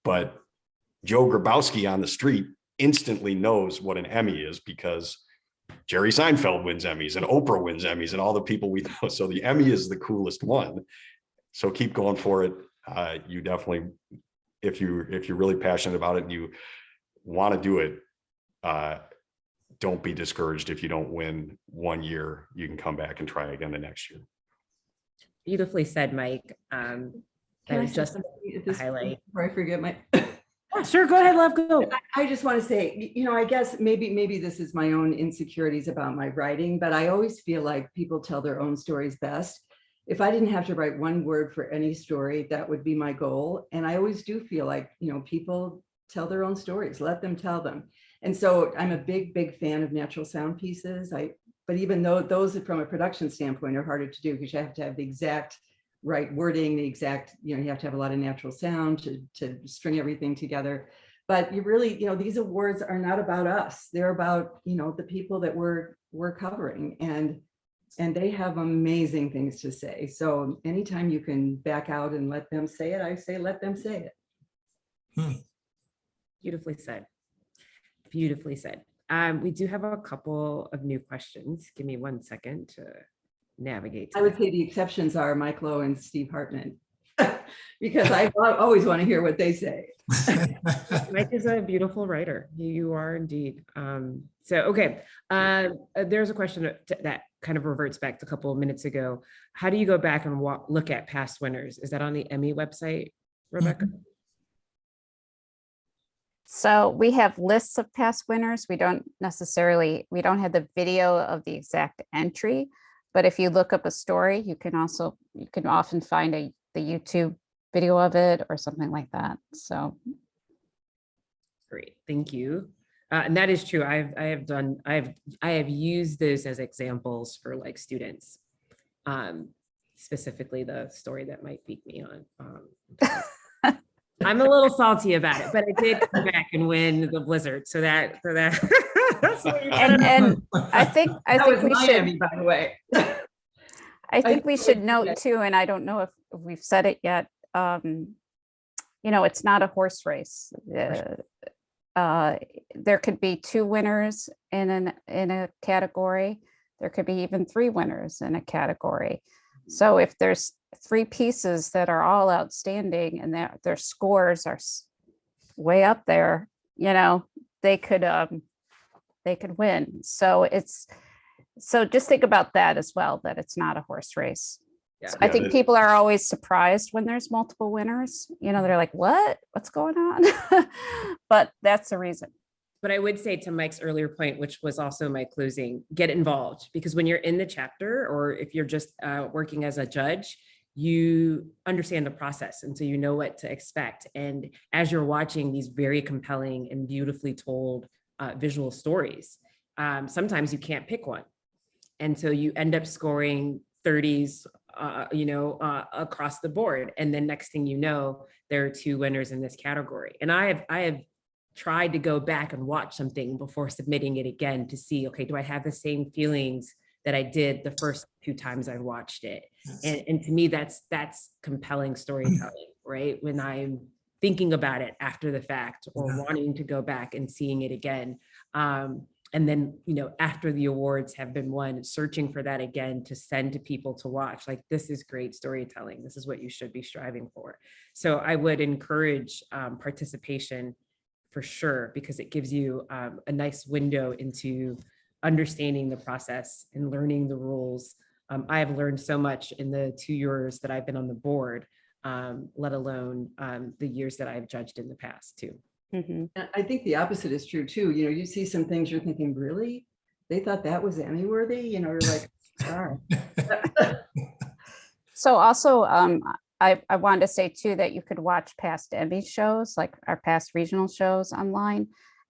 but Joe Grabowski on the street instantly knows what an Emmy is because Jerry Seinfeld wins Emmys and Oprah wins Emmys and all the people we know. So the Emmy is the coolest one. So keep going for it. You definitely, if you're really passionate about it and you want to do it, don't be discouraged if you don't win one year. You can come back and try again the next year. Beautifully said, Mike. That was just a highlight. Before I forget my. Yeah, sure, go ahead, love, go. I just want to say, I guess maybe this is my own insecurities about my writing, but I always feel like people tell their own stories best. If I didn't have to write one word for any story, that would be my goal. And I always do feel like, people tell their own stories, let them tell them. And so I'm a big fan of natural sound pieces. But even though those from a production standpoint are harder to do because you have to have the exact right wording, the exact, you have to have a lot of natural sound to string everything together. But you really, these awards are not about us. They're about, the people that we're covering, and they have amazing things to say. So anytime you can back out and let them say it, I say, let them say it. Beautifully said. Beautifully said. We do have a couple of new questions. Give me 1 second to navigate. I would say the exceptions are Mike Lowe and Steve Hartman, because I always want to hear what they say. Mike is a beautiful writer. You are indeed. Okay. There's a question that kind of reverts back to a couple of minutes ago. How do you go back and look at past winners? Is that on the Emmy website, Rebecca? So we have lists of past winners. We don't have the video of the exact entry, but if you look up a story, you can often find the YouTube video of it or something like that. So great, thank you. And that is true. I have used those as examples for like students, specifically the story that might pique me on. I'm a little salty about it, but I did come back and win the Blizzard. So that. and I think we should. Emmy, by the way. I think we should note too, and I don't know if we've said it yet. It's not a horse race. There could be 2 winners in a category. There could be even 3 winners in a category. So if there's 3 pieces that are all outstanding and their scores are way up there, they could win. So just think about that as well, that it's not a horse race. Yeah. So I think people are always surprised when there's multiple winners. They're like, what's going on? But that's the reason. But I would say to Mike's earlier point, which was also my closing, get involved, because when you're in the chapter, or if you're just working as a judge, you understand the process. And so you know what to expect. And as you're watching these very compelling and beautifully told visual stories, sometimes you can't pick one. And so you end up scoring 30s, across the board. And then next thing you know, there are 2 winners in this category. And I have tried to go back and watch something before submitting it again to see, okay, do I have the same feelings that I did the first 2 times I watched it? And to me, that's compelling storytelling, right? When I'm thinking about it after the fact, or wanting to go back and seeing it again. And then, after the awards have been won, searching for that again to send to people to watch, like, this is great storytelling. This is what you should be striving for. So I would encourage participation for sure, because it gives you a nice window into understanding the process and learning the rules. I have learned so much in the 2 years that I've been on the board, let alone the years that I've judged in the past too. Mm-hmm. I think the opposite is true too. You see some things you're thinking, really? They thought that was Emmy worthy? You're like, oh. So also, I wanted to say too, that you could watch past Emmy shows, like our past regional shows online.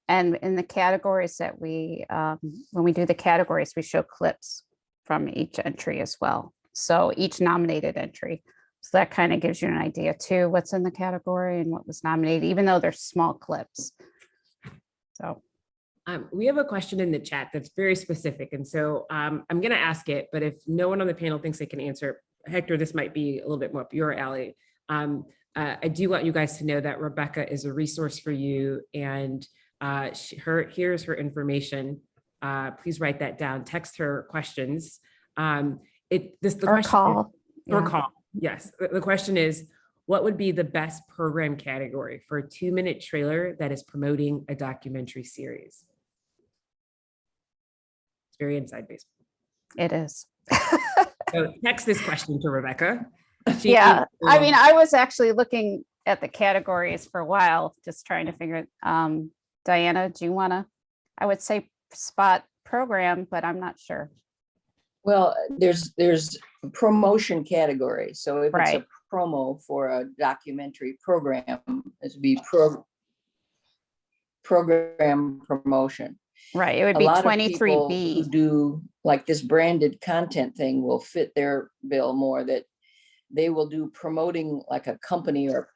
And in the categories that when we do the categories, we show clips from each entry as well. So each nominated entry. So that kind of gives you an idea too, what's in the category and what was nominated, even though they're small clips. So we have a question in the chat that's very specific. And so I'm going to ask it, but if no one on the panel thinks they can answer, Hector, this might be a little bit more up your alley. I do want you guys to know that Rebecca is a resource for you, and here's her information. Please write that down. Text her questions. Or call. Or call. Yes. The question is, what would be the best program category for a 2-minute trailer that is promoting a documentary series? It's very inside baseball. It is. So text this question to Rebecca. I mean, I was actually looking at the categories for a while, just trying to figure it. Diana, do you want to? I would say spot program, but I'm not sure. Well, there's a promotion category. So if it's a promo for a documentary program, it would be program promotion. Right. It would be 23B. Who do like this branded content thing will fit their bill more, that they will do promoting like a company or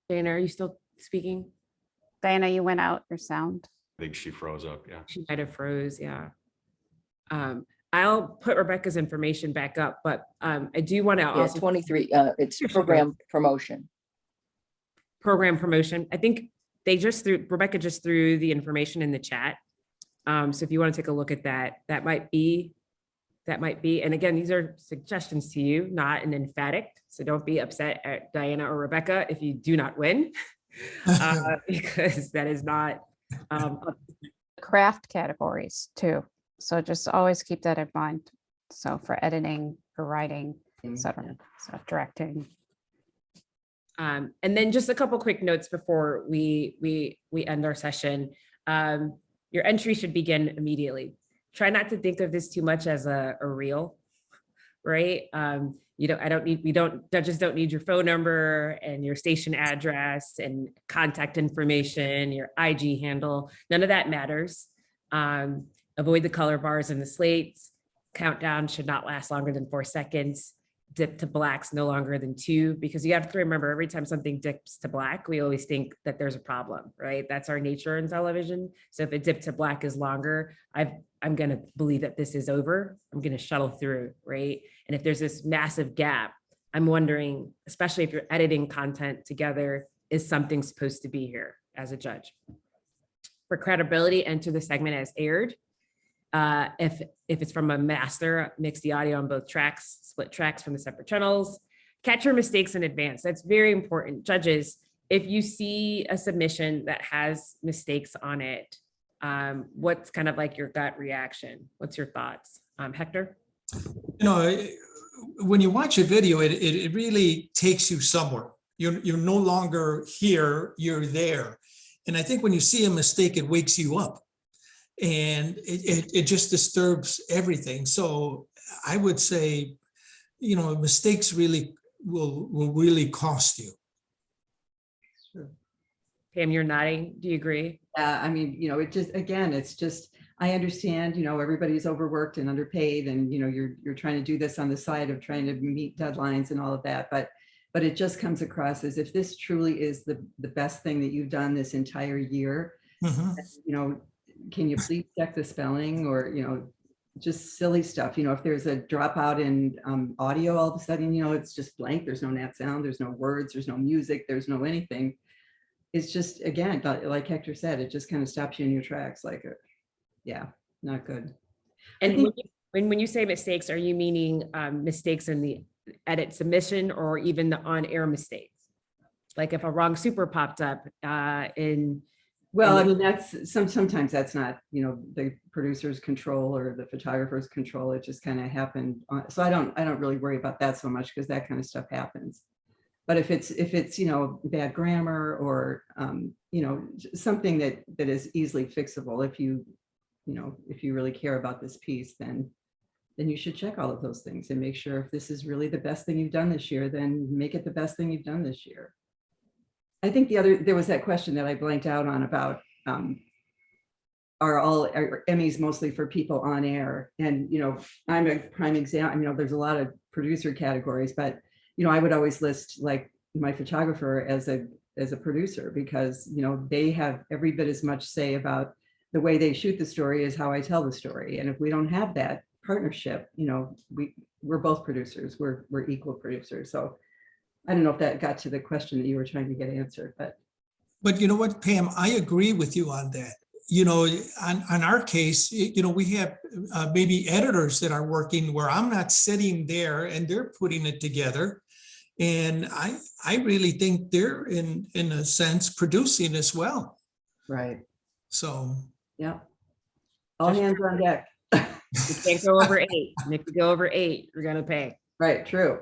Diana, are you still speaking? Diana, you went out, your sound. I think she froze up, yeah. She might have froze, yeah. I'll put Rebecca's information back up, but I do want to Yeah, also 23, it's Here she program promotion. program promotion. I think Rebecca just threw the information in the chat. So if you want to take a look at that, that might be, and again, these are suggestions to you, not an emphatic. So don't be upset at Diana or Rebecca if you do not win, because that is not, Craft categories too. So just always keep that in mind. So for editing, for writing, etc. So directing. and then just a couple quick notes before we end our session. Your entry should begin immediately. Try not to think of this too much as a reel, right? Judges don't need your phone number and your station address and contact information, your IG handle. None of that matters. Avoid the color bars in the slates. Countdown should not last longer than 4 seconds. Dip to blacks no longer than 2, because you have to remember, every time something dips to black, we always think that there's a problem, right? That's our nature in television. So if it dipped to black is longer, I'm going to believe that this is over. I'm going to shuttle through, right? And if there's this massive gap, I'm wondering, especially if you're editing content together, is something supposed to be here as a judge? For credibility, enter the segment as aired. If it's from a master, mix the audio on both tracks, split tracks from the separate channels. Catch your mistakes in advance. That's very important. Judges, if you see a submission that has mistakes on it, what's kind of like your gut reaction? What's your thoughts? Hector? When you watch a video, it really takes you somewhere. You're no longer here, you're there. And I think when you see a mistake, it wakes you up. And it just disturbs everything. So I would say, mistakes really will really cost you. Sure. Pam, you're nodding. Do you agree? Yeah, I mean, it's just, I understand, everybody's overworked and underpaid, and, you're trying to do this on the side of trying to meet deadlines and all of that. But it just comes across as if this truly is the best thing that you've done this entire year. Mm-hmm. Can you please check the spelling, or, just silly stuff. If there's a dropout in audio, all of a sudden, it's just blank. There's no nat sound, there's no words, there's no music, there's no anything. It's just, again, like Hector said, it just kind of stops you in your tracks. Like, yeah, not good. And when you say mistakes, are you meaning mistakes in the edit submission, or even the on-air mistakes? Like if a wrong super popped up Well, I mean, that's sometimes that's not, the producer's control or the photographer's control. It just kind of happened. So I don't really worry about that so much, because that kind of stuff happens. But if it's bad grammar, or something that is easily fixable, if you really care about this piece, then you should check all of those things and make sure if this is really the best thing you've done this year, then make it the best thing you've done this year. I think there was that question that I blanked out on about, are Emmys mostly for people on air? And, I'm a prime example. There's a lot of producer categories, but, I would always list like my photographer as a producer, because, they have every bit as much say about the way they shoot the story as how I tell the story. And if we don't have that partnership, we're both producers, we're equal producers. So I don't know if that got to the question that you were trying to get answered, but you know what, Pam, I agree with you on that. On our case, we have maybe editors that are working where I'm not sitting there and they're putting it together. And I really think they're in a sense producing as well. right. So Yeah. All hands on deck. you can't go over 8. And if you go over 8, you're gonna pay. Right. True.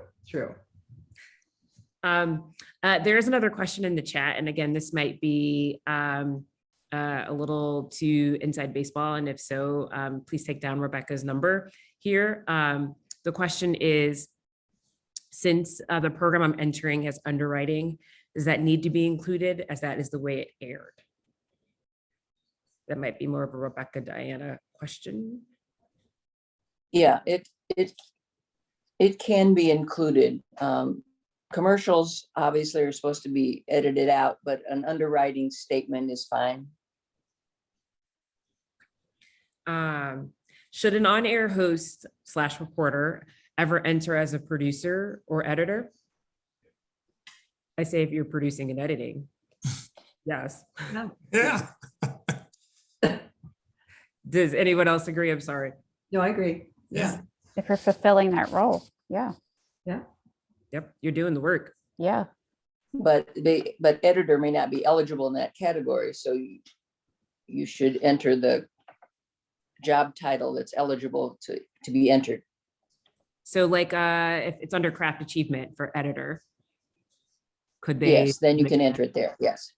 There is another question in the chat, and again, this might be a little too inside baseball, and if so, please take down Rebecca's number here. The question is, since the program I'm entering has underwriting, does that need to be included, as that is the way it aired? That might be more of a Rebecca Diana question. Yeah, it can be included. commercials obviously are supposed to be edited out, but an underwriting statement is fine. Should an on-air host / reporter ever enter as a producer or editor? I say if you're producing and editing. Yes. Yeah. Does anyone else agree? I'm sorry. No, I agree. Yeah. If you're fulfilling that role, yeah, Yep, you're doing the work. yeah. But editor may not be eligible in that category, so you should enter the job title that's eligible to be entered. So like if it's under craft achievement for editor, could they? Yes, then you can enter it there, yes.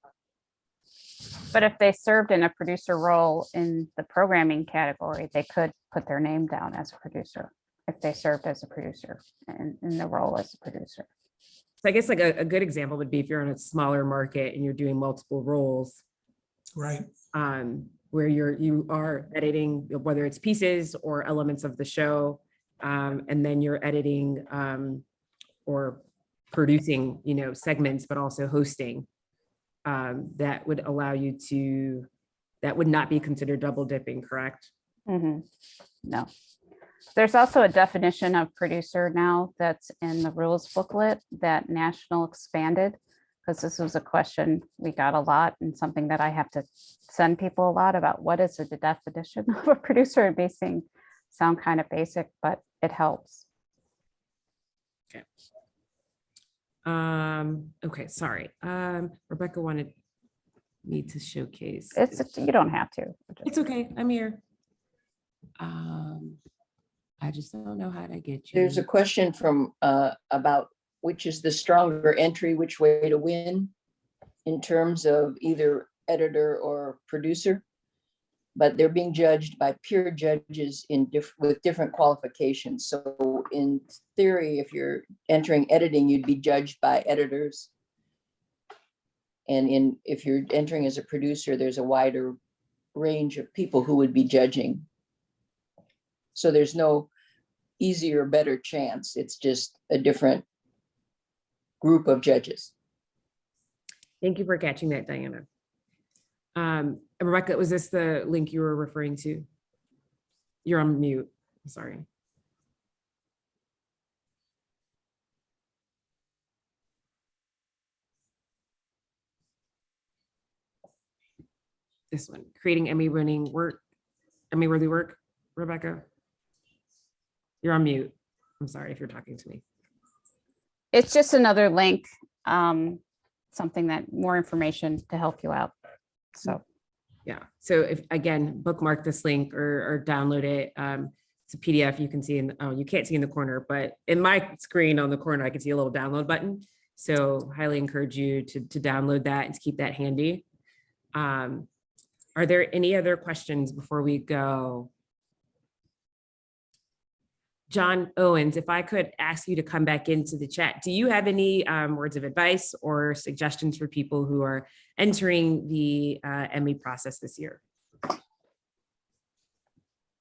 But if they served in a producer role in the programming category, they could put their name down as a producer if they served as a producer and in the role as a producer. So I guess like a good example would be if you're in a smaller market and you're doing multiple roles, Right. where you are editing, whether it's pieces or elements of the show, and then you're editing or producing, segments, but also hosting. That would allow you to, that would not be considered double dipping, correct? Mhm. No. There's also a definition of producer now that's in the rules booklet that National expanded, because this was a question we got a lot and something that I have to send people a lot about. What is the definition of a producer? It may sound kind of basic, but it helps. Okay, sorry. Rebecca wanted me to showcase. You don't have to. It's okay, I'm here. I just don't know how to get you. There's a question from about which is the stronger entry, which way to win in terms of either editor or producer. But they're being judged by peer judges with different qualifications. So in theory, if you're entering editing, you'd be judged by editors. And if you're entering as a producer, there's a wider range of people who would be judging. So there's no easier or better chance. It's just a different group of judges. Thank you for catching that, Diana. Rebecca, was this the link you were referring to? You're on mute. Sorry. This one, creating Emmy-worthy work, Rebecca. You're on mute. I'm sorry if you're talking to me. It's just another link, something that more information to help you out. So. Yeah. So if, again, bookmark this link or download it. It's a PDF you can see you can't see in the corner, but in my screen on the corner, I can see a little download button. So highly encourage you to download that and to keep that handy. Are there any other questions before we go? John Owens, if I could ask you to come back into the chat, do you have any words of advice or suggestions for people who are entering the Emmy process this year?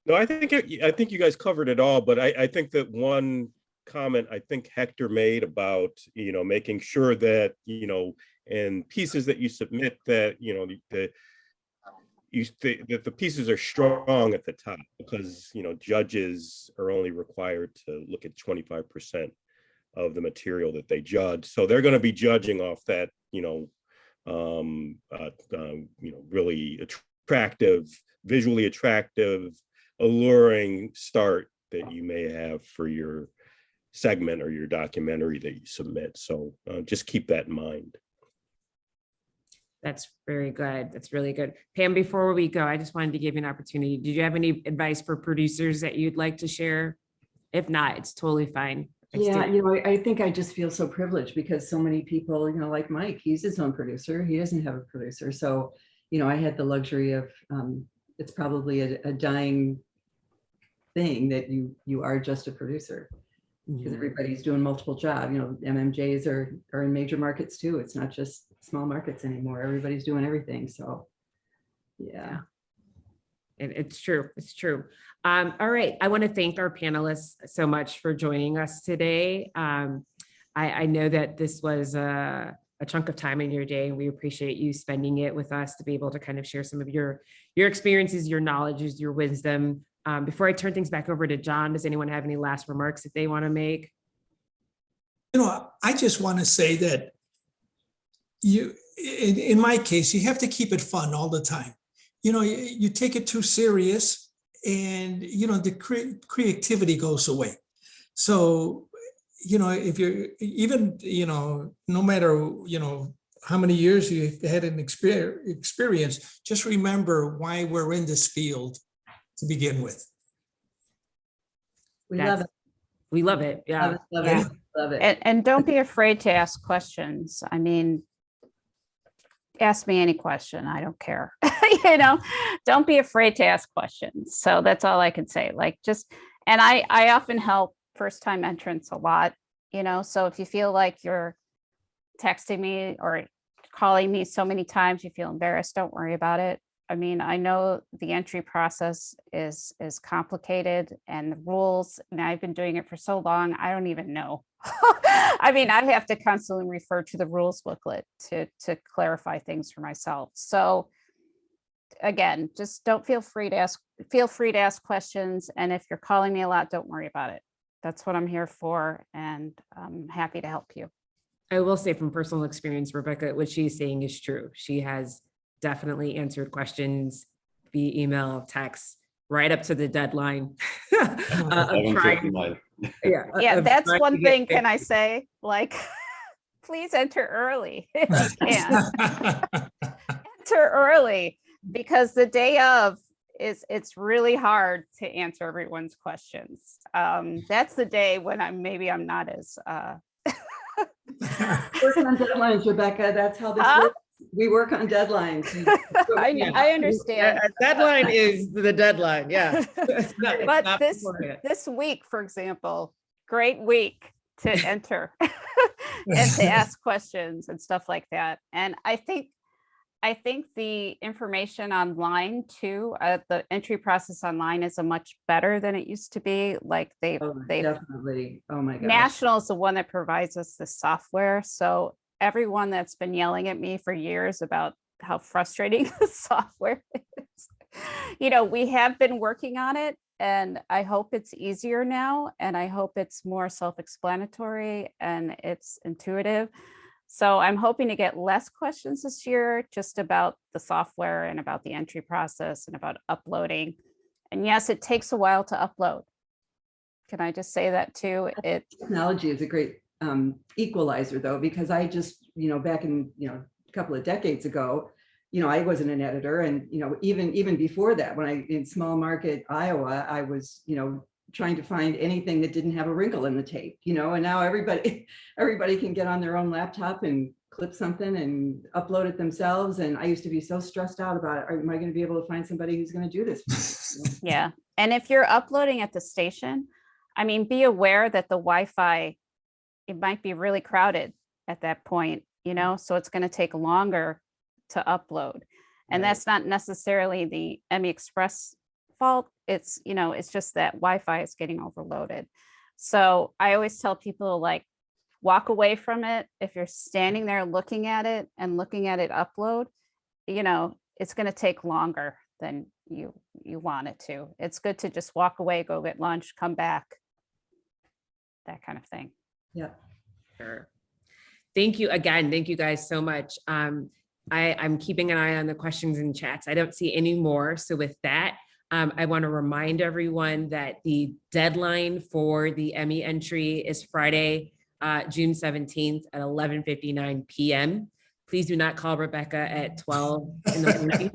No, I think you guys covered it all, but I think that one comment I think Hector made about, making sure that, in pieces that you submit that, that the pieces are strong at the top, because judges are only required to look at 25% of the material that they judge, so they're going to be judging off that really attractive, visually attractive, alluring start that you may have for your segment or your documentary that you submit. So just keep that in mind. That's very good. That's really good. Pam, before we go, I just wanted to give you an opportunity. Did you have any advice for producers that you'd like to share? If not, it's totally fine. Yeah, I think I just feel so privileged because so many people, like Mike, he's his own producer. He doesn't have a producer. So, I had the luxury of, it's probably a dying thing that you are just a producer, because everybody's doing multiple jobs. MMJs are in major markets too. It's not just small markets anymore. Everybody's doing everything. So yeah. It's true. It's true. All right. I want to thank our panelists so much for joining us today. I know that this was a chunk of time in your day, and we appreciate you spending it with us to be able to kind of share some of your experiences, your knowledge, your wisdom. Before I turn things back over to John, does anyone have any last remarks that they want to make? I just want to say that in my case, you have to keep it fun all the time. You take it too serious and, the creativity goes away. So, if you're even, no matter, how many years you've had an experience, just remember why we're in this field to begin with. We love it. We love it. Yeah. Love it. Love Yeah. it. Love it. And don't be afraid to ask questions. I mean, ask me any question. I don't care. Don't be afraid to ask questions. So that's all I can say. And I often help first time entrants a lot, so if you feel like you're texting me or calling me so many times, you feel embarrassed, don't worry about it. I mean, I know the entry process is complicated and the rules, and I've been doing it for so long, I don't even know. I mean, I have to constantly refer to the rules booklet to clarify things for myself. So again, just feel free to ask questions. And if you're calling me a lot, don't worry about it. That's what I'm here for. And I'm happy to help you. I will say from personal experience, Rebecca, what she's saying is true. She has definitely answered questions via email, text, right up to the deadline. Yeah, that's one thing. Can I say, please enter early if you can. Enter early, because the day of it's really hard to answer everyone's questions. That's the day when I'm not as Work on deadlines, Rebecca. That's how this works. We work on deadlines. I understand. A deadline is the deadline. Yeah. But this week, for example, great week to enter and to ask questions and stuff like that. And I think the information online too, the entry process online is much better than it used to be. They definitely. Oh my gosh. National is the one that provides us the software. So everyone that's been yelling at me for years about how frustrating the software is, we have been working on it, and I hope it's easier now, and I hope it's more self-explanatory and it's intuitive. So I'm hoping to get less questions this year just about the software and about the entry process and about uploading. And yes, it takes a while to upload. Can I just say that too? Technology is a great equalizer though, because I just, back in, a couple of decades ago, I wasn't an editor. And, even before that, when in small market Iowa, I was, trying to find anything that didn't have a wrinkle in the tape, and now everybody can get on their own laptop and clip something and upload it themselves. And I used to be so stressed out about, am I going to be able to find somebody who's going to do this? Yeah. And if you're uploading at the station, I mean, be aware that the Wi-Fi, it might be really crowded at that point, so it's going to take longer to upload. And that's not necessarily the Emmy Express fault. It's just that Wi-Fi is getting overloaded. So I always tell people, walk away from it. If you're standing there looking at it upload, it's going to take longer than you want it to. It's good to just walk away, go get lunch, come back, that kind of thing. Yeah. Sure. Thank you again. Thank you guys so much. I'm keeping an eye on the questions and chats. I don't see any more. So with that, I want to remind everyone that the deadline for the Emmy entry is Friday, June 17th at 11:59 p.m. Please do not call Rebecca at 12 in the morning.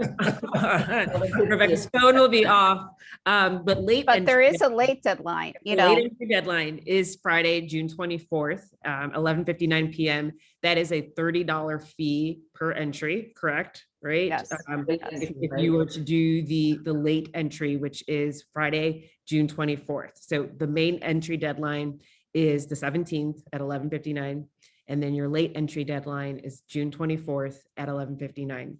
Rebecca's phone will be off. But there is a late deadline. Late entry deadline is Friday, June 24th, 11:59 p.m. That is a $30 fee per entry, correct? Right? Yes. If you were to do the late entry, which is Friday, June 24th. So the main entry deadline is the 17th at 11:59. And then your late entry deadline is June 24th at 11:59.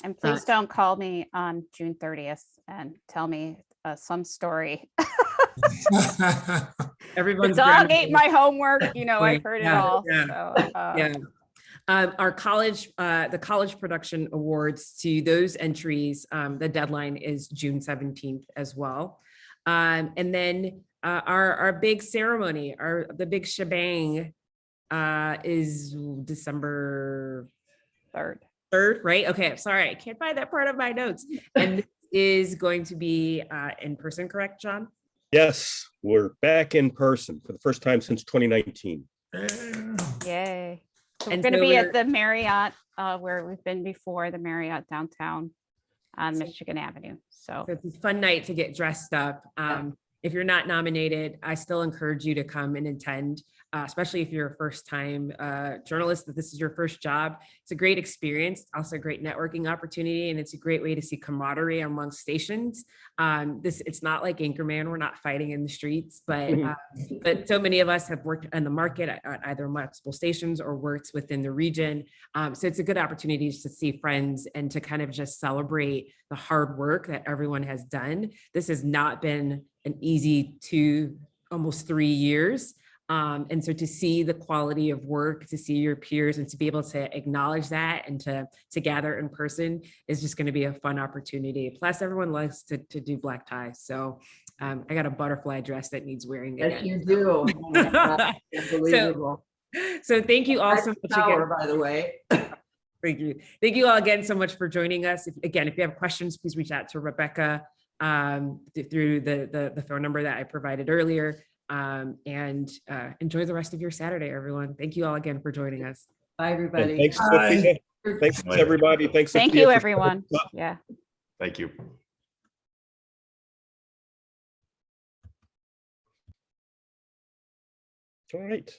And please don't call me on June 30th and tell me some story The Everyone's dog grounded. ate my homework, you know, I've Right, heard it yeah, all. yeah, So, Yeah. Our the college production awards, to those entries, the deadline is June 17th as well. And then our big ceremony, the big shebang is December 3rd, right? Okay, I'm sorry, I can't find that part of my notes. And this is going to be in person, correct, John? Yes, we're back in person for the first time since 2019. Yay. So we're And going to so be at we're- the Marriott where we've been before, the Marriott downtown on Michigan Avenue. So So it's a fun night to get dressed up. If you're not nominated, I still encourage you to come and attend, especially if you're a first-time journalist, that this is your first job. It's a great experience, also a great networking opportunity, and it's a great way to see camaraderie among stations. It's not like Anchorman, we're not fighting in the streets, but so many of us have worked in the market at either multiple stations or worked within the region. So it's a good opportunity to see friends and to kind of just celebrate the hard work that everyone has done. This has not been an easy almost 3 years. And so to see the quality of work, to see your peers and to be able to acknowledge that and to gather in person is just going to be a fun opportunity. Plus everyone likes to do black ties. So I got a butterfly dress that needs wearing Yes, again. you do. Oh my God, unbelievable. So thank you all so much Power, again. by the way. Thank you. Thank you all again so much for joining us. If you have questions, please reach out to Rebecca through the phone number that I provided earlier. And enjoy the rest of your Saturday, everyone. Thank you all again for joining us. Bye, And everybody. thanks, Sophia. Thanks, everybody. Thanks, thank Sophia, you, for- everyone. Yeah. Thank you. All right.